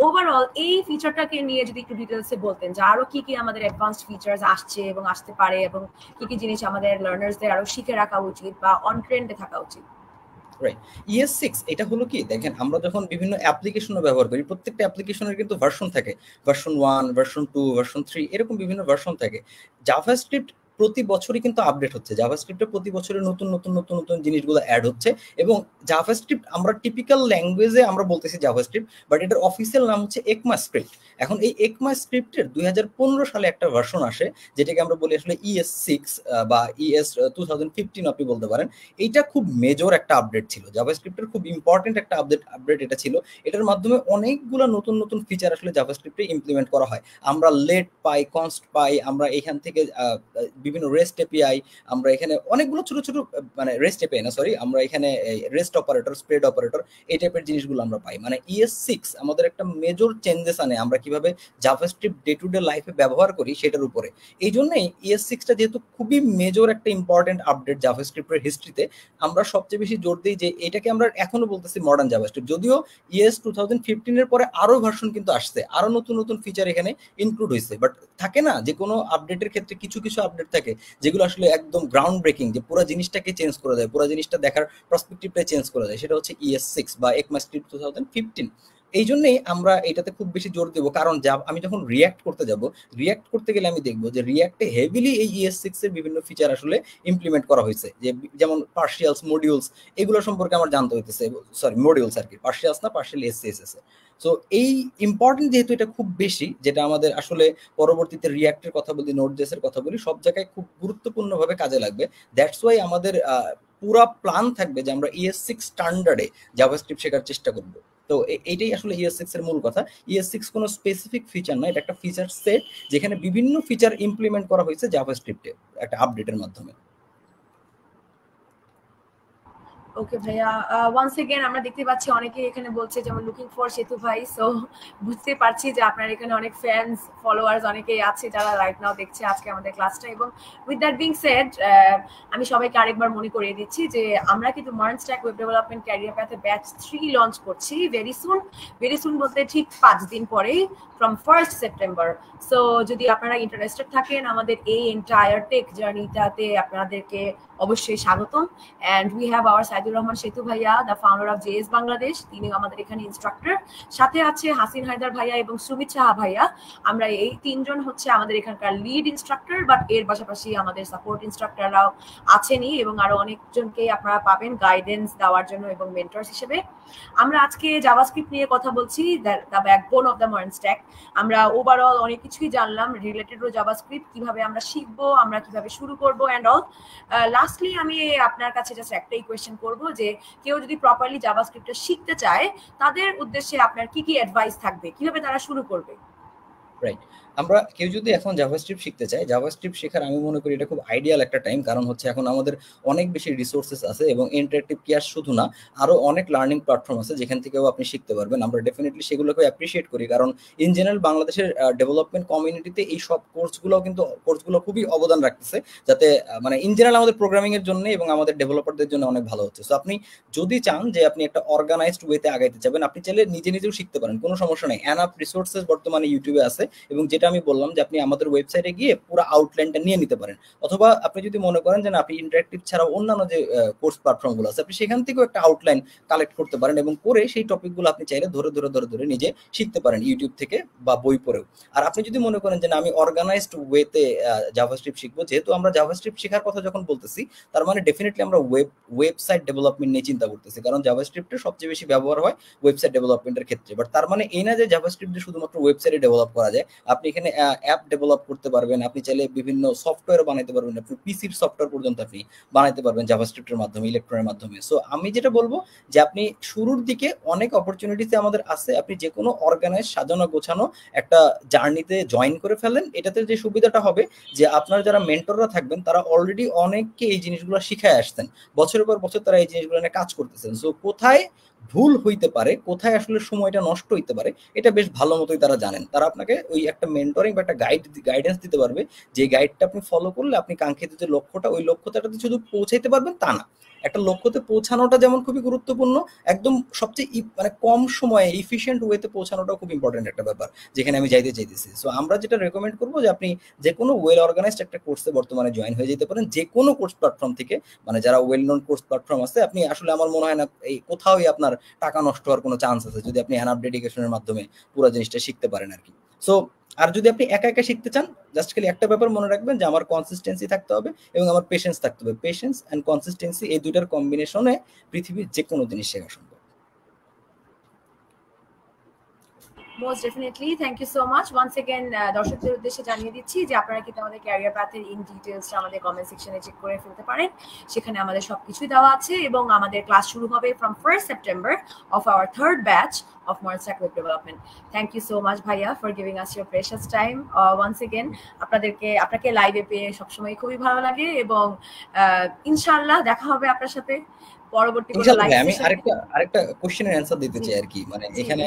ওভারঅল এই ফিচারটাকে নিয়ে যদি একটু ডিটেলসে বলতেন যে আরো কি কি আমাদের অ্যাডভান্সড ফিচার্স আসছে এবং আসতে পারে, এবং কি কি জিনিস আমাদের লার্নার্সদের আরো শিখে রাখা উচিত বা অন ট্রেন্ডে থাকা উচিত। রাইট, ES6 এটা হলো কি, দেখেন আমরা যখন বিভিন্ন অ্যাপ্লিকেশনও ব্যবহার করি, প্রত্যেকটা অ্যাপ্লিকেশনের কিন্তু ভার্সন থাকে, ভার্সন 1, ভার্সন 2, ভার্সন 3 এরকম বিভিন্ন ভার্সন থাকে। জাভাস্ক্রিপ্ট প্রতি বছরই কিন্তু আপডেট হচ্ছে, জাভাস্ক্রিপ্টে প্রতি বছরে নতুন নতুন নতুন নতুন জিনিসগুলো অ্যাড হচ্ছে। এবং জাভাস্ক্রিপ্ট আমরা টিপিক্যাল ল্যাঙ্গুয়েজে আমরা বলতেছি জাভাস্ক্রিপ্ট, বাট এটার অফিসিয়াল নাম হচ্ছে ECMAScript। এখন এই ECMAScriptএর 2015 সালে একটা ভার্সন আসে যেটাকে আমরা বলি আসলে ES6 বা ES 2015 আপনি বলতে পারেন। এইটা খুব মেজর একটা আপডেট ছিল, জাভাস্ক্রিপ্টের খুব ইম্পর্টেন্ট একটা আপডেট এটা ছিল। এটার মাধ্যমে অনেকগুলো নতুন নতুন ফিচার আসলে জাভাস্ক্রিপ্টে ইমপ্লিমেন্ট করা হয়। আমরা লেট পাই, কনস্ট পাই, আমরা এখান থেকে বিভিন্ন রেস্ট এপিআই, আমরা এখানে অনেকগুলো ছোট ছোট মানে রেস্ট এপিআই না সরি, আমরা এখানে রেস্ট অপারেটর, স্প্রেড অপারেটর, এই টাইপের জিনিসগুলো আমরা পাই। মানে ES6 আমাদের একটা মেজর চেঞ্জেস আনে আমরা কিভাবে জাভাস্ক্রিপ্ট ডে টু ডে লাইফে ব্যবহার করি সেটার উপরে। এই জন্যই ES6টা যেহেতু খুবই মেজর একটা ইম্পর্টেন্ট আপডেট জাভাস্ক্রিপ্টের হিস্ট্রিতে, আমরা সবচেয়ে বেশি জোর দিই যে এটাকে আমরা এখনো বলতেছি মডার্ন জাভাস্ক্রিপ্ট। যদিও ES 2015 এর পরে আরো ভার্সন কিন্তু আসছে, আরো নতুন নতুন ফিচার এখানে ইনক্লুড হয়েছে। বাট থাকে না যে কোনো আপডেটের ক্ষেত্রে কিছু কিছু আপডেট থাকে যেগুলো আসলে একদম গ্রাউন্ড ব্রেকিং, যে পুরো জিনিসটাকে চেঞ্জ করে দেয়, পুরো জিনিসটা দেখার পার্সপেক্টিভটা চেঞ্জ করে দেয়, সেটা হচ্ছে ES6 বা ECMAScript 2015। এই জন্যই আমরা এটাতে খুব বেশি জোর দেবো, কারণ আমি যখন রিয়াক্ট করতে গেলে আমি দেখবো যে রিয়াক্টে হেভিলি এই ES6 এর বিভিন্ন ফিচার আসলে ইমপ্লিমেন্ট করা হয়েছে, যে যেমন পার্শিয়ালস, মডিউলস, এগুলো সম্পর্কে আমার জানতে হইতেছে, সরি মডিউলস আর কি, পার্শিয়ালস না, পার্শিয়াল SCSS। সো এই ইম্পর্টেন্ট যেহেতু এটা খুব বেশি, যেটা আমাদের আসলে পরবর্তীতে রিয়াক্টের কথা বলি, নোড.js এর কথা বলি, সব জায়গায় খুব গুরুত্বপূর্ণভাবে কাজে লাগবে। দ্যাটস ওয়াই আমাদের পুরা প্ল্যান থাকবে যে আমরা ES6 স্ট্যান্ডার্ডে জাভাস্ক্রিপ্ট শেখার চেষ্টা করব। তো এইটাই আসলে ES6 এর মূল কথা। ES6 কোনো স্পেসিফিক ফিচার না, এটা একটা ফিচার সেট যেখানে বিভিন্ন ফিচার ইমপ্লিমেন্ট করা হয়েছে জাভাস্ক্রিপ্টে একটা আপডেটের মাধ্যমে। ওকে ভাইয়া, ওয়ান্স এগেন আমরা দেখতে পাচ্ছি অনেকে এখানে বলছে যেমন লুকিং ফর সেতু ভাই। সো বুঝতে পারছি যে আপনার এখানে অনেক ফ্যান্স ফলোয়ার্স অনেকেই আছে যারা রাইট নাও দেখছে আজকে আমাদের ক্লাসটা। এবং উইথ দ্যাট বিং সেড, আমি সবাইকে আরেকবার মনে করিয়ে দিচ্ছি যে আমরা কিন্তু মার্নস্ট্যাক ওয়েব ডেভেলপমেন্ট ক্যারিয়ার প্যাথে ব্যাচ 3 লঞ্চ করছি ভেরি সুন বলতে ঠিক 5 দিন পরেই, ফ্রম 1st সেপ্টেম্বর। সো যদি আপনারা ইন্টারেস্টেড থাকেন আমাদের এই এন্টায়ার টেক জার্নিটাতে, আপনাদেরকে অবশ্যই স্বাগতম। And we have our side Saidur Rahman সেতু ভাইয়া, the founder of JS Bangladesh, তিনি আমাদের এখানে ইনস্ট্রাক্টর। সাথে আছে হাসিন হায়দার ভাইয়া এবং সুমিত সাহা ভাইয়া। আমরা এই তিনজন হচ্ছে আমাদের এখানকার লিড ইনস্ট্রাক্টর, বাট এর পাশাপাশি আমাদের সাপোর্ট ইনস্ট্রাক্টররাও আছেনই এবং আরো অনেকজনকে আপনারা পাবেন গাইডেন্স দেওয়ার জন্য এবং মেন্টরস হিসেবে। আমরা আজকে জাভাস্ক্রিপ্ট নিয়ে কথা বলছি, the backbone of the MERN stack. আমরা ওভারঅল অনেক কিছুই জানলাম রিলেটেড টু জাভাস্ক্রিপ্ট, কিভাবে আমরা শিখবো, আমরা কিভাবে শুরু করবো এন্ড অল। লাস্টলি আমি আপনার কাছে জাস্ট একটাই কোয়েশ্চেন করবো যে কেউ যদি প্রপারলি জাভাস্ক্রিপ্টটা শিখতে চায় তাদের উদ্দেশ্যে আপনার কি কি অ্যাডভাইস থাকবে, কিভাবে তারা শুরু করবে? রাইট, আমরা কেউ যদি এখন জাভাস্ক্রিপ্ট শিখতে চায়, জাভাস্ক্রিপ্ট শেখার আমি মনে করি এটা খুব আইডিয়াল একটা টাইম। কারণ হচ্ছে এখন আমাদের অনেক বেশি রিসোর্সেস আছে এবং ইন্টারেক্টিভ কেয়ার শুধু না, আরো অনেক লার্নিং প্ল্যাটফর্ম আছে যেখান থেকেও আপনি শিখতে পারবেন। আমরা ডেফিনেটলি সেগুলোকে অ্যাপ্রিসিয়েট করি, কারণ ইন জেনারেল বাংলাদেশের ডেভেলপমেন্ট কমিউনিটিতে এই সব কোর্সগুলো খুবই অবদান রাখতেছে, যাতে মানে ইন জেনারেল আমাদের প্রোগ্রামিং এর জন্য এবং আমাদের ডেভেলপারদের জন্য অনেক ভালো হচ্ছে। সো আপনি যদি চান যে আপনি একটা অর্গানাইজড ওয়েতে আগাইতে চাবেন, আপনি চাইলে নিজেও শিখতে পারেন, কোনো সমস্যা নেই। এনাফ রিসোর্সেস বর্তমানে ইউটিউবে আছে, এবং যেটা আমি বললাম যে আপনি আমাদের ওয়েবসাইটে গিয়ে পুরো আউটলাইনটা নিয়ে নিতে পারেন। অথবা আপনি যদি মনে করেন যে আপনি ইন্টারেক্টিভ ছাড়া অন্যান্য যে কোর্স প্ল্যাটফর্মগুলো আছে, আপনি সেখান থেকেও একটা আউটলাইন কালেক্ট করতে পারেন এবং করে সেই টপিকগুলো আপনি চাইলে ধরে নিজে শিখতে পারেন ইউটিউব থেকে বা বই পড়েও। আর আপনি যদি মনে করেন যে আমি অর্গানাইজড ওয়েতে জাভাস্ক্রিপ্ট শিখবো, যেহেতু আমরা জাভাস্ক্রিপ্ট শেখার কথা যখন বলতেছি, তার মানে ডেফিনেটলি আমরা ওয়েবসাইট ডেভেলপমেন্ট নিয়ে চিন্তা করতেছি, কারণ জাভাস্ক্রিপ্টের সবচেয়ে বেশি ব্যবহার হয় ওয়েবসাইট ডেভেলপমেন্টের ক্ষেত্রে। বাট তার মানে এই না যে জাভাস্ক্রিপ্ট শুধুমাত্র ওয়েবসাইটে ডেভেলপ করা যায়। আপনি এখানে অ্যাপ ডেভেলপ করতে পারবেন, আপনি চাইলে বিভিন্ন সফটওয়্যার বানাইতে পারবেন, আপনি পিসির সফটওয়্যার পর্যন্ত আপনি বানাইতে পারবেন জাভাস্ক্রিপ্টের মাধ্যমে, ইলেকট্রনের মাধ্যমে। সো আমি যেটা বলবো যে আপনি শুরুর দিকে অনেক অপরচুনিটিস আমাদের আছে, আপনি যে কোনো অর্গানাইজ সাজানো গোছানো একটা জার্নিতে জয়েন করে ফেলেন। এটাতে যে সুবিধাটা হবে যে আপনার যারা মেন্টররা থাকবেন তারা অলরেডি অনেককে এই জিনিসগুলো শিখায় আসছেন, বছরের পর বছর তারা এই জিনিসগুলো নিয়ে কাজ করতেছেন। সো কোথায় ভুল হইতে পারে, কোথায় আসলে সময়টা নষ্ট হইতে পারে, এটা বেশ ভালো মতোই তারা জানেন। তারা আপনাকে ওই একটা মেন্টরিং বা একটা গাইডেন্স দিতে পারবে, যে গাইডটা আপনি ফলো করলে আপনি কাঙ্ক্ষিত যে লক্ষ্যটা, ওই লক্ষ্যটাতে শুধু পৌঁছাইতে পারবেন তা না, একটা লক্ষ্যতে পৌঁছানোটা যেমন খুবই গুরুত্বপূর্ণ, একদম সবচেয়ে মানে কম সময়ে ইফিশিয়েন্ট ওয়েতে পৌঁছানোটাও খুব ইম্পর্টেন্ট একটা ব্যাপার, যেখানে আমি যাইতে চাইতেছি। সো আমরা যেটা রেকমেন্ড করবো যে আপনি যে কোনো ওয়েল অর্গানাইজড একটা কোর্সে বর্তমানে জয়েন হয়ে যেতে পারেন, যে কোনো কোর্স প্ল্যাটফর্ম থেকে, মানে যারা ওয়েল নোন কোর্স প্ল্যাটফর্ম আছে। আপনি আসলে আমার মনে হয় না এই কোথাওই আপনার টাকা নষ্ট হওয়ার কোনো চান্স আছে যদি আপনি এনাফ ডেডিকেশনের মাধ্যমে পুরো জিনিসটা শিখতে পারেন আর কি। সো আর যদি আপনি একা একা শিখতে চান, জাস্ট খালি একটা ব্যাপার মনে রাখবেন যে আমার কনসিস্টেন্সি থাকতে হবে এবং আমার পেশেন্স থাকতে হবে। পেশেন্স এন্ড কনসিস্টেন্সি, এই দুইটার কম্বিনেশনে পৃথিবীর যে কোনো জিনিস শেখা সম্ভব। Most definitely, thank you so much once again. দর্শকদের উদ্দেশ্যে জানিয়ে দিচ্ছি যে আপনারা কিন্তু আমাদের ক্যারিয়ার পাথের ইন ডিটেলসটা আমাদের কমেন্ট সেকশনে চেক করে ফেলতে পারেন, সেখানে আমাদের সবকিছুই দেওয়া আছে। এবং আমাদের ক্লাস শুরু হবে from 1st September of our third batch of Modern Stack Web Development. Thank you so much ভাইয়া for giving us your precious time. Once again আপনাকে লাইভে পেয়ে সবসময় খুবই ভালো লাগে এবং ইনশাআল্লাহ দেখা হবে আপনার সাথে পরবর্তী কোনো লাইভ আমি সেশনে। আরেকটা কোশ্চেনের অ্যানসার দিতে চাই আর কি, মানে এখানে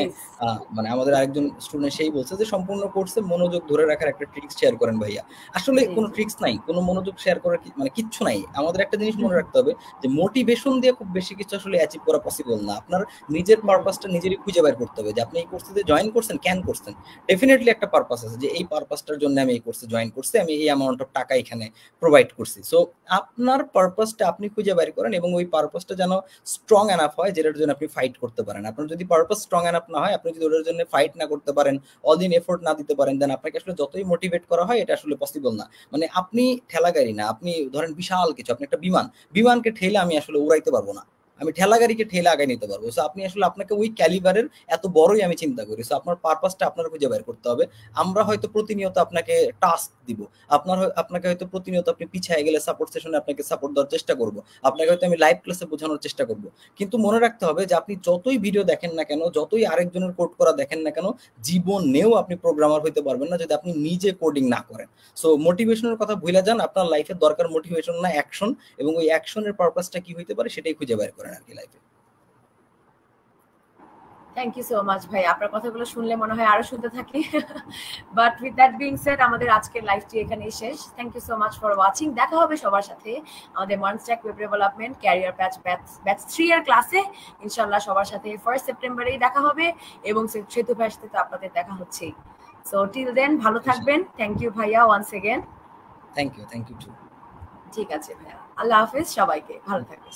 মানে আমাদের আরেকজন স্টুডেন্ট সেই বলছে যে সম্পূর্ণ কোর্সে মনোযোগ ধরে রাখার একটা ট্রিক্স শেয়ার করেন ভাইয়া। আসলে কোনো ট্রিক্স নাই, কোনো মনোযোগ শেয়ার করার মানে কিচ্ছু নাই। আমাদের একটা জিনিস মনে রাখতে হবে যে মোটিভেশন দিয়ে খুব বেশি কিছু আসলে অ্যাচিভ করা পসিবল না। আপনার নিজের পারপাসটা নিজেরই খুঁজে বের করতে হবে যে আপনি এই কোর্সে জয়েন করছেন কেন করছেন। ডেফিনেটলি একটা পারপাস আছে যে এই পারপাসটার জন্য আমি এই কোর্সে জয়েন করছি, আমি এই অ্যামাউন্ট অফ টাকা এখানে প্রোভাইড করছি। সো আপনার পারপাসটা আপনি খুঁজে বের করেন এবং ওই পারপাসটা যেন স্ট্রং এনাফ হয় যেটার জন্য আপনি ফাইট করতে পারেন। আপনার যদি পারপাস স্ট্রং এনাফ না হয়, আপনি যদি ওটার জন্য ফাইট না করতে পারেন, অল ইন এফোর্ট না দিতে পারেন, দেন আপনাকে আসলে যতই মোটিভেট করা হয় এটা আসলে পসিবল না। মানে আপনি ঠেলাগাড়ি না, আপনি ধরেন বিশাল কিছু, আপনি একটা বিমানকে ঠেলে আমি আসলে উড়াইতে পারবো না, আমি ঠেলা গাড়িকে ঠেলে আগায় নিতে পারবো। সো আপনি আসলে আপনাকে ওই ক্যালিবারের এত বড়ই আমি চিন্তা করি। সো আপনার পারপাসটা আপনার খুঁজে বের করতে হবে। আমরা হয়তো প্রতিনিয়ত আপনাকে টাস্ক দিব, আপনাকে হয়তো প্রতিনিয়ত আপনি পিছিয়ে গেলে সাপোর্ট সেশনে আপনাকে সাপোর্ট দেওয়ার চেষ্টা করব, আপনাকে হয়তো আমি লাইভ ক্লাসে বোঝানোর চেষ্টা করব। কিন্তু মনে রাখতে হবে যে আপনি যতই ভিডিও দেখেন না কেন, যতই আরেকজনের কোড করা দেখেন না কেন, জীবনেও আপনি প্রোগ্রামার হইতে পারবেন না যদি আপনি নিজে কোডিং না করেন। সো মোটিভেশনের কথা ভুলে যান, আপনার লাইফে দরকার মোটিভেশন না অ্যাকশন, এবং ওই অ্যাকশনের পারপাসটা কি হইতে পারে সেটাই খুঁজে বের করেন আর কি লাইফে। থ্যাংক ইউ সো মাচ ভাই, আপনার কথাগুলো শুনলে মনে হয় আরো শুনতে থাকি। But with that being said আমাদের আজকের লাইভটি এখানেই শেষ। Thank you so much for watching. দেখা হবে সবার সাথে আমাদের modern stack web development career batch 3 এর ক্লাসে। ইনশাআল্লাহ সবার সাথে 1st সেপ্টেম্বরেই দেখা হবে এবং সেতু ভাইয়ের সাথে তো আপনাদের দেখা হচ্ছেই। সো টিল দেন ভালো থাকবেন। থ্যাংক ইউ ভাইয়া once again. Thank you too. ঠিক আছে ভাইয়া, আল্লাহ হাফেজ, সবাইকে ভালো থাকবেন।